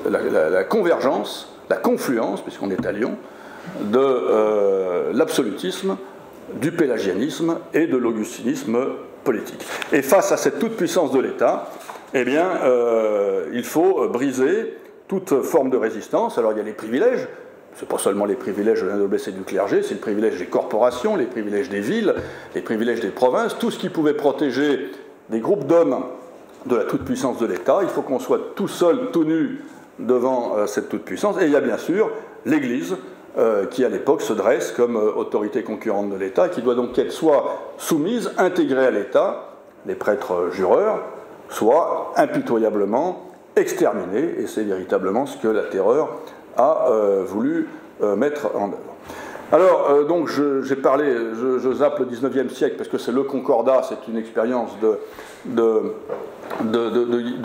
la convergence, la confluence, puisqu'on est à Lyon, de l'absolutisme, du pélagianisme et de l'augustinisme politique. Et face à cette toute-puissance de l'État, eh bien, il faut briser toute forme de résistance. Alors il y a les privilèges, c'est pas seulement les privilèges de la noblesse et du clergé, c'est le privilège des corporations, les privilèges des villes, les privilèges des provinces, tout ce qui pouvait protéger des groupes d'hommes de la toute-puissance de l'État. Il faut qu'on soit tout seul, tout nu devant cette toute-puissance. Et il y a bien sûr l'Église, qui à l'époque se dresse comme autorité concurrente de l'État, qui doit donc être soit soumise, intégrée à l'État, les prêtres jureurs, soit impitoyablement exterminée, et c'est véritablement ce que la terreur a voulu mettre en œuvre. Alors, donc j'ai parlé, je zappe le 19e siècle, parce que c'est le Concordat, c'est une expérience de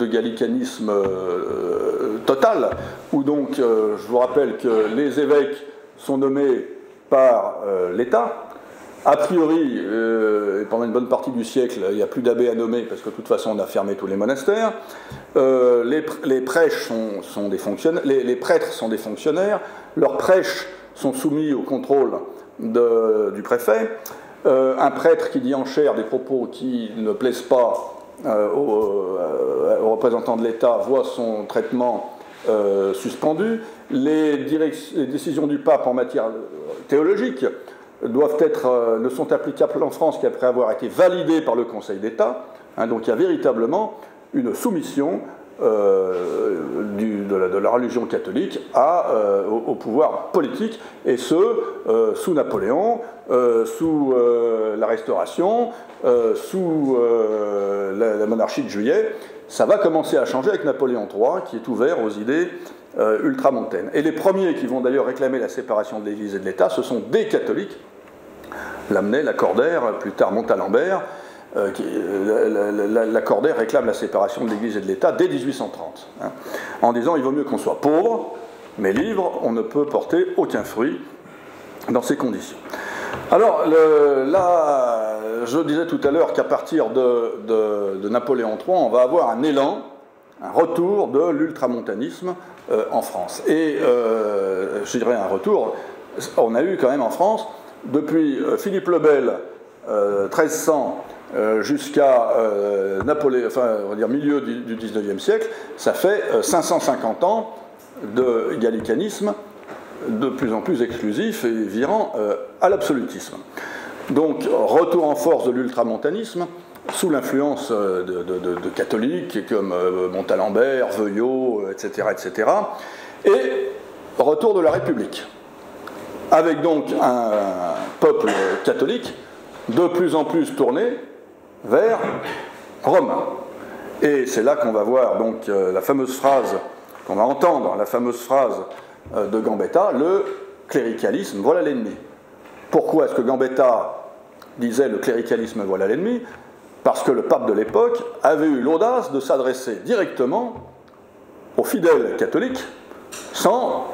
gallicanisme total, où donc, je vous rappelle que les évêques sont nommés par l'État. A priori, pendant une bonne partie du siècle, il n'y a plus d'abbés à nommer, parce que de toute façon, on a fermé tous les monastères. Les prêches sont des fonctionnaires, les prêtres sont des fonctionnaires, leurs prêches sont soumis au contrôle du préfet. Un prêtre qui dit en chair des propos qui ne plaisent pas aux représentants de l'État voit son traitement suspendu. Les décisions du pape en matière théologique ne sont applicables en France qu'après avoir été validées par le Conseil d'État. Hein, donc il y a véritablement une soumission de la religion catholique au pouvoir politique, et ce, sous Napoléon, sous la Restauration, sous la monarchie de Juillet. Ça va commencer à changer avec Napoléon III, qui est ouvert aux idées ultramontaines. Et les premiers qui vont d'ailleurs réclamer la séparation de l'Église et de l'État, ce sont des catholiques, Lamennais, Lacordaire, plus tard Montalembert. Lacordaire réclame la séparation de l'Église et de l'État dès 1830, hein, en disant il vaut mieux qu'on soit pauvre, mais libre, on ne peut porter aucun fruit dans ces conditions. Alors, là, je disais tout à l'heure qu'à partir de Napoléon III, on va avoir un élan, un retour de l'ultramontanisme en France. Et je dirais un retour, on a eu quand même en France, depuis Philippe le Bel, 1300, jusqu'à Napoléon, enfin, on va dire milieu du 19e siècle, ça fait 550 ans de gallicanisme de plus en plus exclusif et virant à l'absolutisme. Donc, retour en force de l'ultramontanisme, sous l'influence de catholiques comme Montalembert, Veuillot, etc., etc., et retour de la République, avec donc un peuple catholique de plus en plus tourné vers Rome. Et c'est là qu'on va voir donc la fameuse phrase, qu'on va entendre, la fameuse phrase de Gambetta, le cléricalisme, voilà l'ennemi. Pourquoi est-ce que Gambetta disait le cléricalisme, voilà l'ennemi? Parce que le pape de l'époque avait eu l'audace de s'adresser directement aux fidèles catholiques sans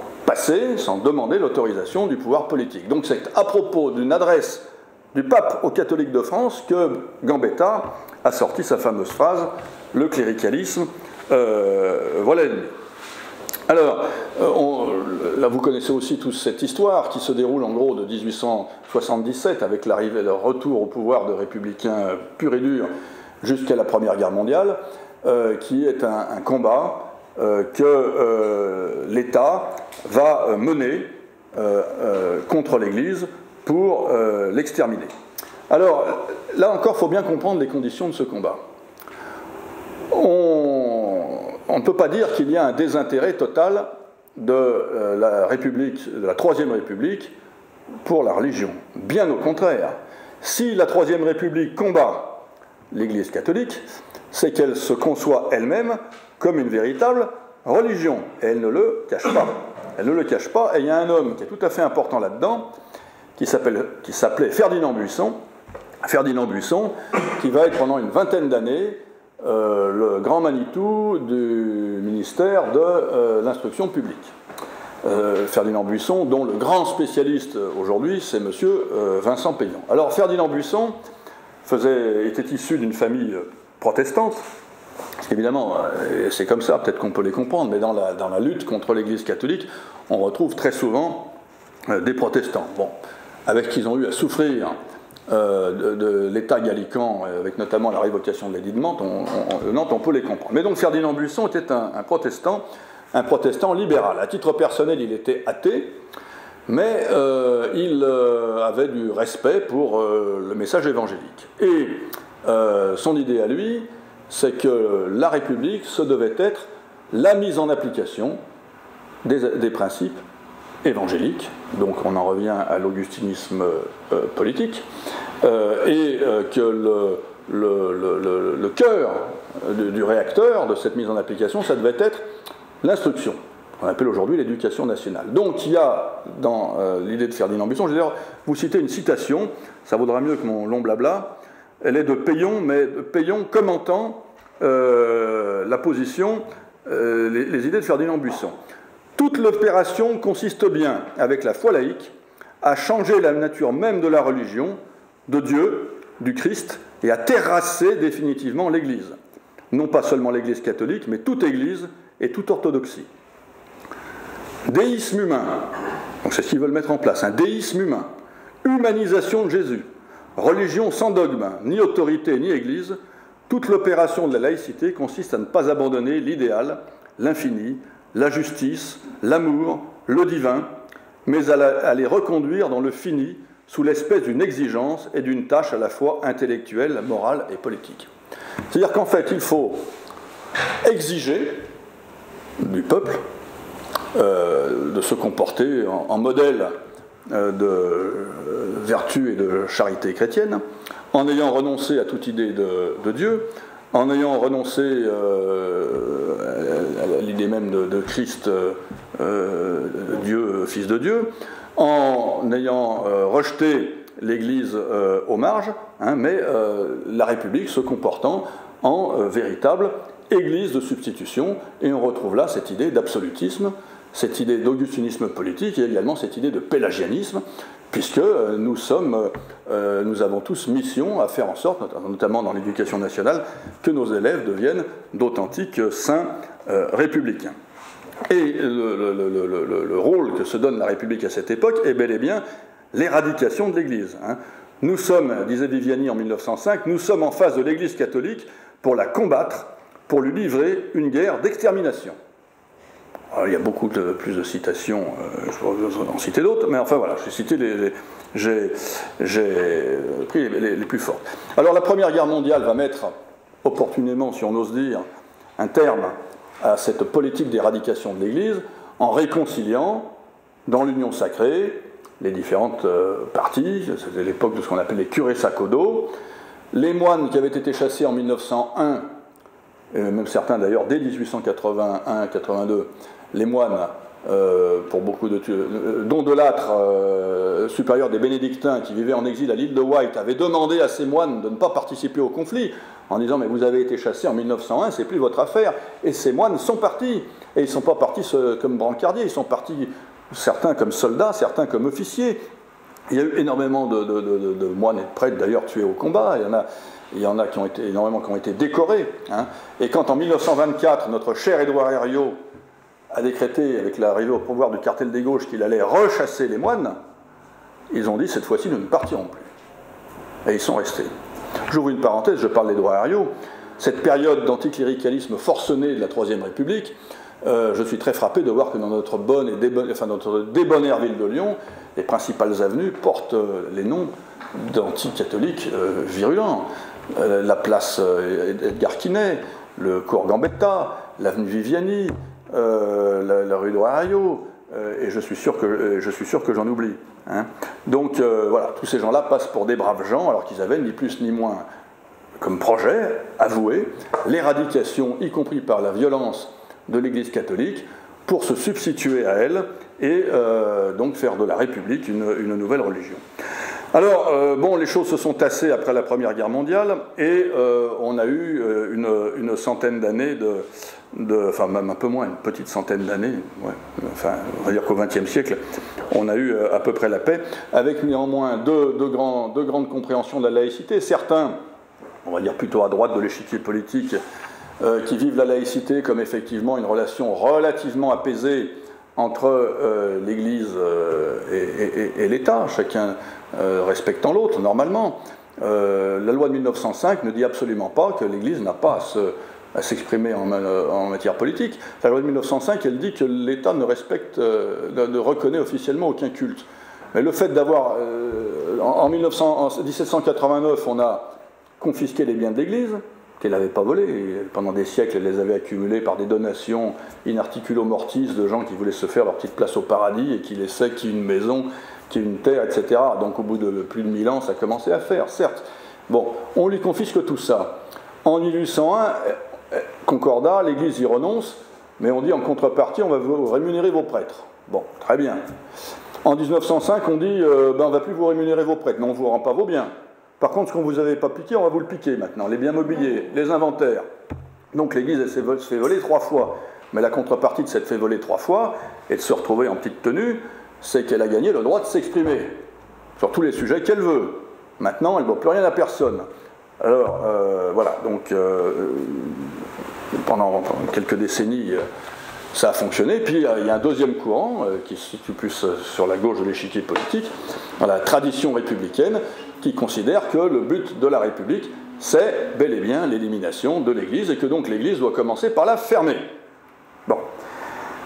demander l'autorisation du pouvoir politique. Donc c'est à propos d'une adresse du pape aux catholiques de France que Gambetta a sorti sa fameuse phrase « le cléricalisme, voilà l'ennemi ». Alors, là vous connaissez aussi toute cette histoire qui se déroule en gros de 1877 avec l'arrivée, le retour au pouvoir de républicains purs et durs jusqu'à la Première Guerre mondiale, qui est un combat que l'État va mener contre l'Église pour l'exterminer. Alors, là encore, il faut bien comprendre les conditions de ce combat. On ne peut pas dire qu'il y a un désintérêt total de la République, de la Troisième République, pour la religion. Bien au contraire. Si la Troisième République combat l'Église catholique, c'est qu'elle se conçoit elle-même comme une véritable religion. Et elle ne le cache pas. Elle ne le cache pas. Et il y a un homme qui est tout à fait important là-dedans, qui s'appelait Ferdinand Buisson. Ferdinand Buisson, qui va être pendant une vingtaine d'années le grand Manitou du ministère de l'instruction publique. Ferdinand Buisson, dont le grand spécialiste aujourd'hui, c'est M. Vincent Payan. Alors Ferdinand Buisson était issu d'une famille protestante. Évidemment, c'est comme ça, peut-être qu'on peut les comprendre, mais dans la lutte contre l'Église catholique, on retrouve très souvent des protestants. Bon, avec qui ils ont eu à souffrir de l'État gallican, avec notamment la révocation de l'édit de Nantes, on peut les comprendre. Mais donc Ferdinand Buisson était un protestant libéral. À titre personnel, il était athée, mais il avait du respect pour le message évangélique. Et son idée à lui, c'est que la République, ce devait être la mise en application des principes évangéliques, donc on en revient à l'augustinisme politique, et que le cœur du réacteur de cette mise en application, ça devait être l'instruction, qu'on appelle aujourd'hui l'éducation nationale. Donc il y a dans l'idée de Ferdinand Buisson, je vais d'ailleurs vous citer une citation, ça vaudra mieux que mon long blabla. Elle est de Payan, mais Payan commentant la position, les idées de Ferdinand Buisson. Toute l'opération consiste bien, avec la foi laïque, à changer la nature même de la religion, de Dieu, du Christ, et à terrasser définitivement l'Église. Non pas seulement l'Église catholique, mais toute Église et toute orthodoxie. Déisme humain, donc c'est ce qu'ils veulent mettre en place, un déisme humain, humanisation de Jésus, religion sans dogme, ni autorité, ni Église, toute l'opération de la laïcité consiste à ne pas abandonner l'idéal, l'infini, la justice, l'amour, le divin, mais à les reconduire dans le fini, sous l'espèce d'une exigence et d'une tâche à la fois intellectuelle, morale et politique. C'est-à-dire qu'en fait, il faut exiger du peuple de se comporter en modèle de vertu et de charité chrétienne, en ayant renoncé à toute idée de Dieu, en ayant renoncé à l'idée même de Christ, Dieu, Fils de Dieu, en ayant rejeté l'Église aux marges, mais la République se comportant en véritable Église de substitution, et on retrouve là cette idée d'absolutisme, cette idée d'augustinisme politique et également cette idée de pélagianisme, puisque nous avons tous mission à faire en sorte, notamment dans l'éducation nationale, que nos élèves deviennent d'authentiques saints républicains. Et le rôle que se donne la République à cette époque est bel et bien l'éradication de l'Église. Nous sommes, disait Viviani en 1905, nous sommes en face de l'Église catholique pour la combattre, pour lui livrer une guerre d'extermination. Alors, il y a beaucoup plus de citations, je pourrais en citer d'autres, mais enfin voilà, j'ai pris les plus fortes. Alors la Première Guerre mondiale va mettre opportunément, si on ose dire, un terme à cette politique d'éradication de l'Église en réconciliant dans l'union sacrée les différentes parties. C'était l'époque de ce qu'on appelle les curés sacerdotes. Les moines qui avaient été chassés en 1901, et même certains d'ailleurs dès 1881-82, les moines, pour beaucoup dont de Lattre, supérieur des bénédictins qui vivaient en exil à l'île de Wight, avaient demandé à ces moines de ne pas participer au conflit, en disant « mais vous avez été chassés en 1901, c'est plus votre affaire ». Et ces moines sont partis, et ils ne sont pas partis comme brancardiers, ils sont partis, certains comme soldats, certains comme officiers. Il y a eu énormément de moines et de prêtres d'ailleurs tués au combat, il y en a qui ont été, énormément qui ont été décorés. Et quand en 1924, notre cher Édouard Herriot a décrété, avec l'arrivée au pouvoir du cartel des gauches, qu'il allait rechasser les moines, ils ont dit cette fois-ci nous ne partirons plus. Et ils sont restés. J'ouvre une parenthèse, je parle d'Édouard Herriot. Cette période d'anticléricalisme forcené de la Troisième République, je suis très frappé de voir que dans notre notre débonnaire ville de Lyon, les principales avenues portent les noms d'anticatholiques virulents. La place Edgar Quinet, le cours Gambetta, l'avenue Viviani, la rue de Herriot, et je suis sûr que j'en oublie. Donc voilà, tous ces gens-là passent pour des braves gens, alors qu'ils avaient ni plus ni moins comme projet avoué l'éradication, y compris par la violence, de l'Église catholique, pour se substituer à elle et donc faire de la République une nouvelle religion. Alors, les choses se sont tassées après la Première Guerre mondiale et on a eu une centaine d'années enfin même un peu moins, une petite centaine d'années, ouais. Enfin, on va dire qu'au XXe siècle, on a eu à peu près la paix, avec néanmoins deux grandes compréhensions de la laïcité. Certains, on va dire plutôt à droite de l'échiquier politique, qui vivent la laïcité comme effectivement une relation relativement apaisée entre l'Église et l'État, chacun respectant l'autre, normalement. La loi de 1905 ne dit absolument pas que l'Église n'a pas à s'exprimer en matière politique. La loi de 1905, elle dit que l'État ne reconnaît officiellement aucun culte. Mais le fait d'avoir... en 1789, on a confisqué les biens de l'Église, qu'elle n'avait pas volés. Pendant des siècles, elle les avait accumulés par des donations in articulo mortis de gens qui voulaient se faire leur petite place au paradis et qui laissaient qui une maison, qui une terre, etc. Donc au bout de plus de 1000 ans, ça commençait à faire, certes. Bon, on lui confisque tout ça. En 1801, Concordat, l'Église y renonce, mais on dit en contrepartie, on va vous rémunérer vos prêtres. Bon, très bien. En 1905, on dit, on ne va plus vous rémunérer vos prêtres, mais on ne vous rend pas vos biens. Par contre, ce qu'on ne vous avait pas piqué, on va vous le piquer maintenant, les biens mobiliers, les inventaires. Donc l'Église, elle se fait voler 3 fois. Mais la contrepartie de cette fait voler 3 fois, et de se retrouver en petite tenue, c'est qu'elle a gagné le droit de s'exprimer sur tous les sujets qu'elle veut. Maintenant, elle ne doit plus rien à personne. Alors, voilà, donc pendant quelques décennies, ça a fonctionné. Puis il y a un deuxième courant, qui se situe plus sur la gauche de l'échiquier politique, dans la tradition républicaine, qui considère que le but de la République, c'est bel et bien l'élimination de l'Église, et que donc l'Église doit commencer par la fermer. Bon.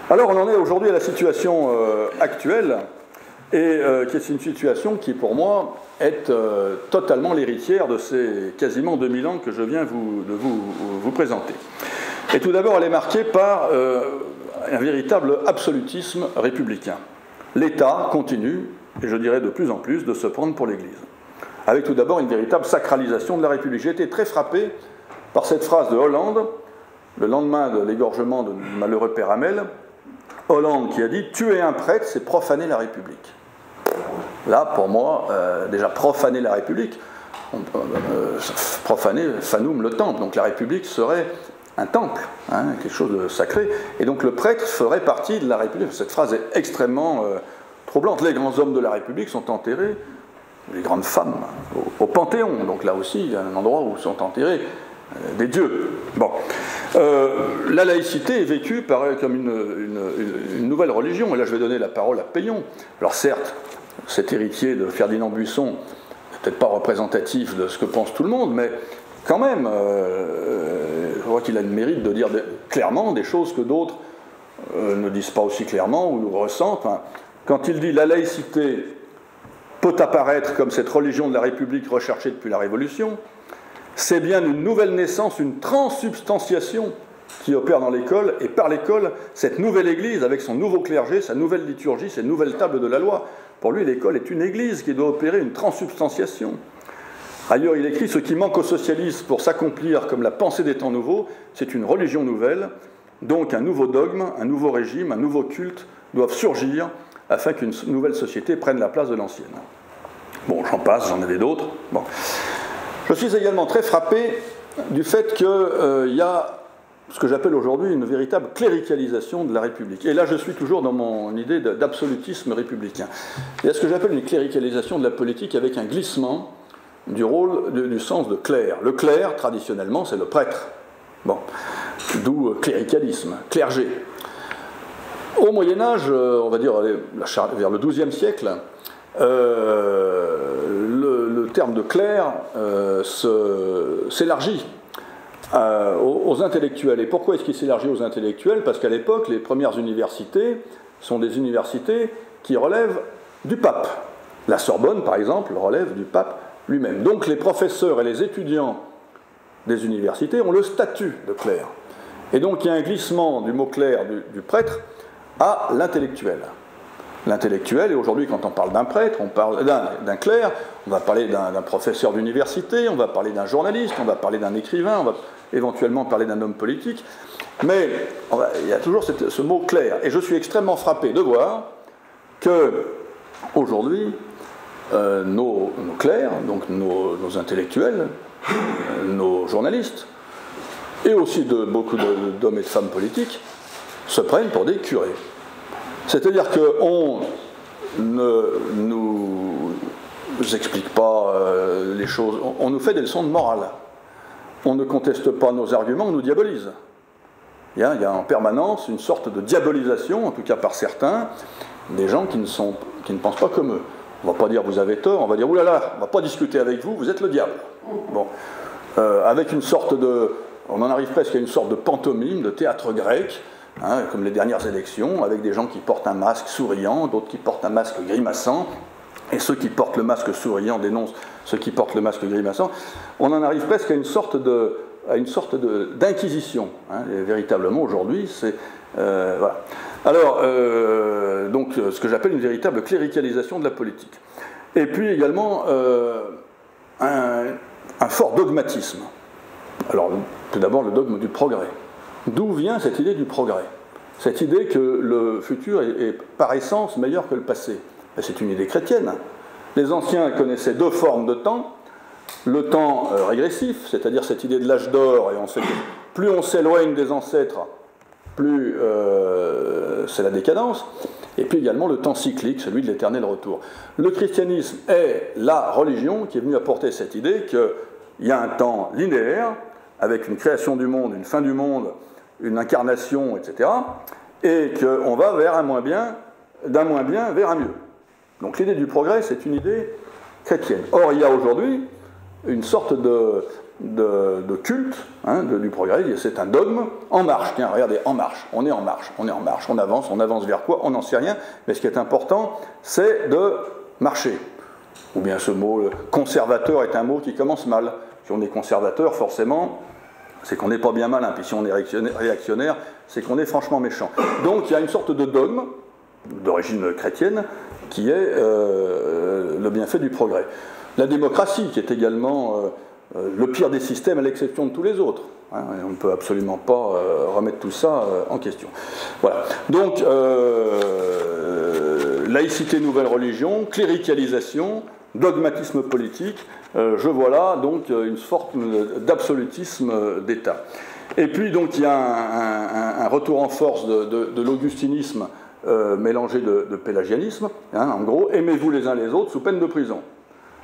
Alors on en est aujourd'hui à la situation actuelle, et qui est une situation qui, pour moi, est totalement l'héritière de ces quasiment 2000 ans que je viens de vous présenter. Et tout d'abord, elle est marquée par un véritable absolutisme républicain. L'État continue, et je dirais de plus en plus, de se prendre pour l'Église. Avec tout d'abord une véritable sacralisation de la République. J'ai été très frappé par cette phrase de Hollande, le lendemain de l'égorgement du malheureux père Hamel. Hollande qui a dit « Tuer un prêtre, c'est profaner la République ». Là, pour moi, déjà profaner la République, profaner fanum le temple, donc la République serait un temple, hein, quelque chose de sacré, et donc le prêtre ferait partie de la République. Cette phrase est extrêmement troublante. Les grands hommes de la République sont enterrés, les grandes femmes, au Panthéon, donc là aussi, il y a un endroit où sont enterrés des dieux. Bon. La laïcité est vécue comme une nouvelle religion, et là je vais donner la parole à Payon. Alors certes, cet héritier de Ferdinand Buisson n'est peut-être pas représentatif de ce que pense tout le monde, mais quand même, je crois qu'il a le mérite de dire clairement des choses que d'autres ne disent pas aussi clairement ou ressentent. Quand il dit « la laïcité peut apparaître comme cette religion de la République recherchée depuis la Révolution », c'est bien une nouvelle naissance, une transsubstantiation qui opère dans l'école, et par l'école, cette nouvelle Église, avec son nouveau clergé, sa nouvelle liturgie, ses nouvelles tables de la loi. Pour lui, l'école est une Église qui doit opérer une transsubstantiation. Ailleurs, il écrit « Ce qui manque au socialisme pour s'accomplir comme la pensée des temps nouveaux, c'est une religion nouvelle, donc un nouveau dogme, un nouveau régime, un nouveau culte doivent surgir afin qu'une nouvelle société prenne la place de l'ancienne. » Bon, j'en passe, j'en avais d'autres. Bon. Je suis également très frappé du fait qu'il y a ce que j'appelle aujourd'hui une véritable cléricalisation de la République. Et là, je suis toujours dans mon idée d'absolutisme républicain. Il y a ce que j'appelle une cléricalisation de la politique avec un glissement du rôle, du sens de clerc. Le clerc, traditionnellement, c'est le prêtre. Bon, d'où cléricalisme, clergé. Au Moyen-Âge, on va dire vers le XIIe siècle, le terme de clerc s'élargit aux intellectuels. Et pourquoi est-ce qu'il s'élargit aux intellectuels? Parce qu'à l'époque, les premières universités sont des universités qui relèvent du pape. La Sorbonne, par exemple, relève du pape lui-même. Donc les professeurs et les étudiants des universités ont le statut de clerc. Et donc il y a un glissement du mot clerc du prêtre à l'intellectuel. L'intellectuel, et aujourd'hui quand on parle d'un prêtre, on parle d'un clerc, on va parler d'un professeur d'université, on va parler d'un journaliste, on va parler d'un écrivain, on va éventuellement parler d'un homme politique, mais il y a toujours ce mot clerc. Et je suis extrêmement frappé de voir que aujourd'hui, nos clercs, donc nos intellectuels, nos journalistes, et aussi de beaucoup d'hommes et de femmes politiques, se prennent pour des curés. C'est-à-dire qu'on ne nous explique pas les choses, on nous fait des leçons de morale. On ne conteste pas nos arguments, on nous diabolise. Il y a en permanence une sorte de diabolisation, en tout cas par certains, des gens qui ne pensent pas comme eux. On ne va pas dire vous avez tort, on va dire oulala, on ne va pas discuter avec vous, vous êtes le diable. Bon. Avec une sorte de... On en arrive presque à une sorte de pantomime, de théâtre grec, hein, comme les dernières élections, avec des gens qui portent un masque souriant, d'autres qui portent un masque grimaçant, et ceux qui portent le masque souriant dénoncent ceux qui portent le masque grimaçant. On en arrive presque à une sorte d'inquisition. Hein, et véritablement, aujourd'hui, c'est... voilà. Alors, donc, ce que j'appelle une véritable cléricalisation de la politique. Et puis également, un fort dogmatisme. Alors, tout d'abord, le dogme du progrès. D'où vient cette idée du progrès? Cette idée que le futur est par essence meilleur que le passé. C'est une idée chrétienne. Les anciens connaissaient deux formes de temps. Le temps régressif, c'est-à-dire cette idée de l'âge d'or, et on sait que plus on s'éloigne des ancêtres, plus c'est la décadence, et puis également le temps cyclique, celui de l'éternel retour. Le christianisme est la religion qui est venue apporter cette idée qu'il y a un temps linéaire, avec une création du monde, une fin du monde, une incarnation, etc., et qu'on va vers un moins bien, d'un moins bien vers un mieux. Donc l'idée du progrès, c'est une idée chrétienne. Or, il y a aujourd'hui une sorte de culte hein, du progrès, c'est un dogme en marche. Tiens, regardez, en marche, on est en marche, on avance vers quoi? On n'en sait rien, mais ce qui est important, c'est de marcher. Ou bien ce mot conservateur est un mot qui commence mal. Si on est conservateur, forcément, c'est qu'on n'est pas bien malin, puis si on est réactionnaire, c'est qu'on est franchement méchant. Donc il y a une sorte de dogme d'origine chrétienne qui est le bienfait du progrès. La démocratie, qui est également le pire des systèmes à l'exception de tous les autres. Hein, on ne peut absolument pas remettre tout ça en question. Voilà. Donc, laïcité, nouvelle religion, cléricalisation, dogmatisme politique, je vois là donc une forme d'absolutisme d'État. Et puis donc il y a un retour en force de l'augustinisme mélangé de pélagianisme, hein, en gros, aimez-vous les uns les autres sous peine de prison,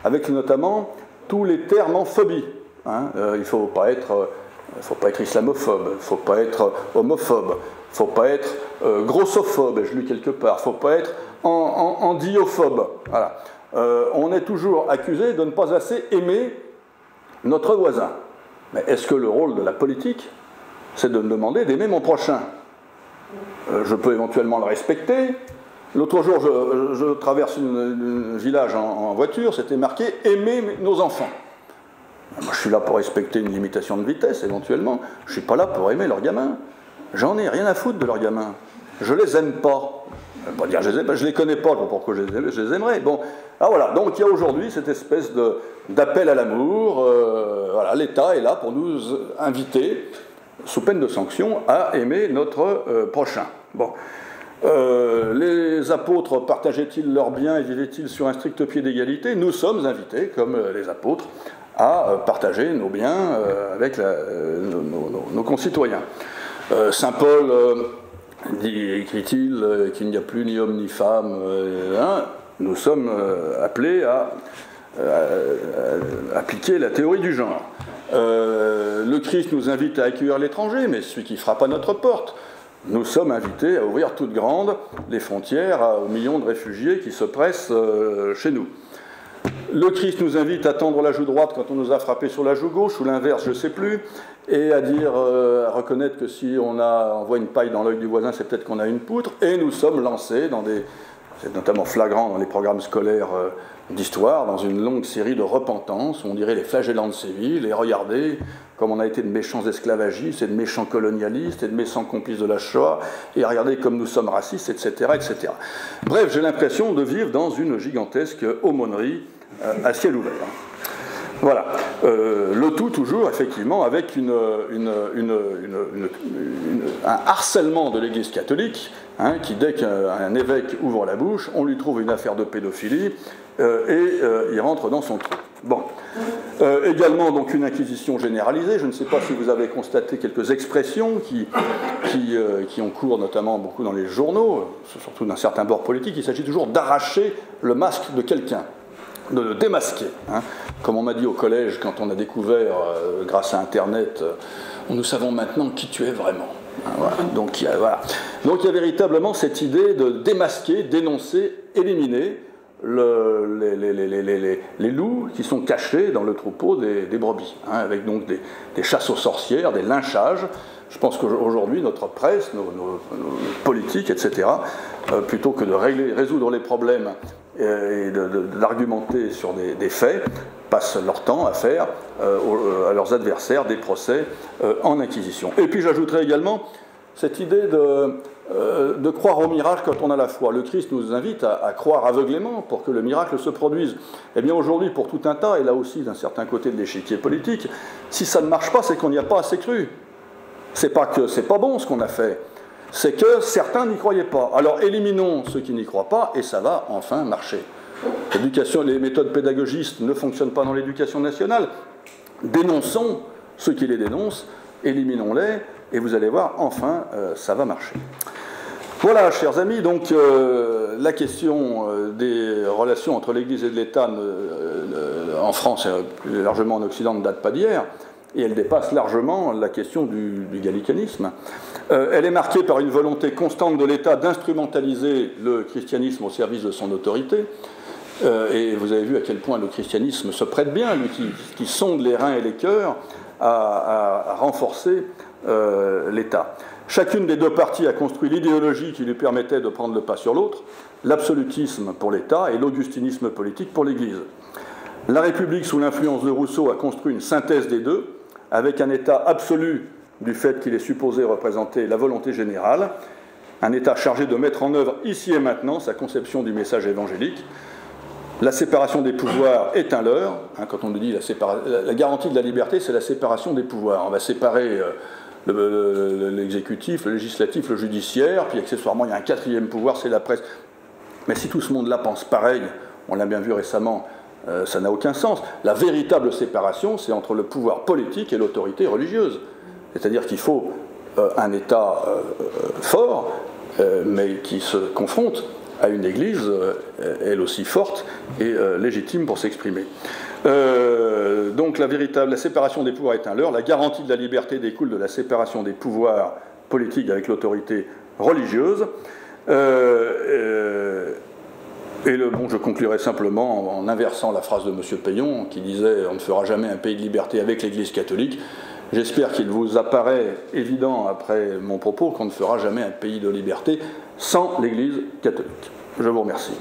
avec notamment tous les termes en phobie. Hein, il ne faut pas être islamophobe, il ne faut pas être homophobe, il ne faut pas être grossophobe, je l'ai lu quelque part, il ne faut pas être andiophobe. Voilà. On est toujours accusé de ne pas assez aimer notre voisin. Mais est-ce que le rôle de la politique, c'est de me demander d'aimer mon prochain? Je peux éventuellement le respecter. L'autre jour, je traverse un village en voiture, c'était marqué « Aimer nos enfants ». Moi, je suis là pour respecter une limitation de vitesse, éventuellement. Je ne suis pas là pour aimer leurs gamins. J'en ai rien à foutre de leurs gamins. Je les aime pas. Je ne vais pas dire je les connais pas, pourquoi je les aimerais. Bon, alors voilà, donc il y a aujourd'hui cette espèce d'appel à l'amour. Voilà, l'État est là pour nous inviter, sous peine de sanction, à aimer notre prochain. Bon. Les apôtres partageaient-ils leurs biens et vivaient-ils sur un strict pied d'égalité? Nous sommes invités, comme les apôtres, à partager nos biens avec nos concitoyens. Saint Paul écrit-il qu'il n'y a plus ni homme ni femme. Hein, nous sommes appelés à appliquer la théorie du genre. Le Christ nous invite à accueillir l'étranger, mais celui qui frappe à notre porte. Nous sommes invités à ouvrir toutes grandes les frontières aux millions de réfugiés qui se pressent chez nous. Le Christ nous invite à tendre la joue droite quand on nous a frappé sur la joue gauche, ou l'inverse, je ne sais plus, et à dire, à reconnaître que si on voit une paille dans l'œil du voisin, c'est peut-être qu'on a une poutre, et nous sommes lancés dans c'est notamment flagrant dans les programmes scolaires d'histoire, dans une longue série de repentances, on dirait les flagellants de Séville, et regardez comme on a été de méchants esclavagistes, et de méchants colonialistes, et de méchants complices de la Shoah, et regardez comme nous sommes racistes, etc., etc. Bref, j'ai l'impression de vivre dans une gigantesque aumônerie à ciel ouvert. Voilà. Le tout toujours, effectivement, avec un harcèlement de l'Église catholique, hein, qui, dès qu'un évêque ouvre la bouche, on lui trouve une affaire de pédophilie, et il rentre dans son trou. Bon. Également, donc, une inquisition généralisée. Je ne sais pas si vous avez constaté quelques expressions qui ont cours, notamment beaucoup dans les journaux, surtout d'un certain bord politique. Il s'agit toujours d'arracher le masque de quelqu'un, de le démasquer. Hein. Comme on m'a dit au collège, quand on a découvert, grâce à Internet, nous savons maintenant qui tu es vraiment. Hein, voilà. Donc il y a véritablement cette idée de démasquer, dénoncer, éliminer les loups qui sont cachés dans le troupeau des brebis, hein, avec donc des chasses aux sorcières, des lynchages. Je pense qu'aujourd'hui, notre presse, nos politiques, etc., plutôt que de résoudre les problèmes et d'argumenter sur des faits, passent leur temps à faire à leurs adversaires des procès en inquisition. Et puis j'ajouterai également cette idée de croire au miracle quand on a la foi. Le Christ nous invite à croire aveuglément pour que le miracle se produise. Eh bien aujourd'hui, pour tout un tas, et là aussi d'un certain côté de l'échiquier politique, si ça ne marche pas, c'est qu'on n'y a pas assez cru. C'est pas que c'est pas bon ce qu'on a fait, c'est que certains n'y croyaient pas. Alors éliminons ceux qui n'y croient pas et ça va enfin marcher. L'éducation, les méthodes pédagogistes ne fonctionnent pas dans l'éducation nationale. Dénonçons ceux qui les dénoncent, éliminons-les, et vous allez voir, enfin, ça va marcher. Voilà, chers amis, donc la question des relations entre l'Église et l'État en France et plus largement en Occident ne date pas d'hier, et elle dépasse largement la question du gallicanisme. Elle est marquée par une volonté constante de l'État d'instrumentaliser le christianisme au service de son autorité. Et vous avez vu à quel point le christianisme se prête bien, lui qui sonde les reins et les cœurs, à renforcer l'État. Chacune des deux parties a construit l'idéologie qui lui permettait de prendre le pas sur l'autre, l'absolutisme pour l'État et l'augustinisme politique pour l'Église. La République, sous l'influence de Rousseau, a construit une synthèse des deux, avec un État absolu du fait qu'il est supposé représenter la volonté générale, un État chargé de mettre en œuvre ici et maintenant sa conception du message évangélique. La séparation des pouvoirs est un leurre. Hein, quand on nous dit la garantie de la liberté, c'est la séparation des pouvoirs. On va séparer l'exécutif, le législatif, le judiciaire, puis accessoirement il y a un quatrième pouvoir, c'est la presse. Mais si tout ce monde-là pense pareil, on l'a bien vu récemment, ça n'a aucun sens. La véritable séparation, c'est entre le pouvoir politique et l'autorité religieuse. C'est-à-dire qu'il faut un État fort, mais qui se confronte à une Église, elle aussi forte et légitime pour s'exprimer. Donc la séparation des pouvoirs est un leurre. La garantie de la liberté découle de la séparation des pouvoirs politiques avec l'autorité religieuse. Je conclurai simplement en inversant la phrase de M. Payon qui disait « On ne fera jamais un pays de liberté avec l'Église catholique ». J'espère qu'il vous apparaît évident après mon propos qu'on ne fera jamais un pays de liberté sans l'Église catholique. Je vous remercie.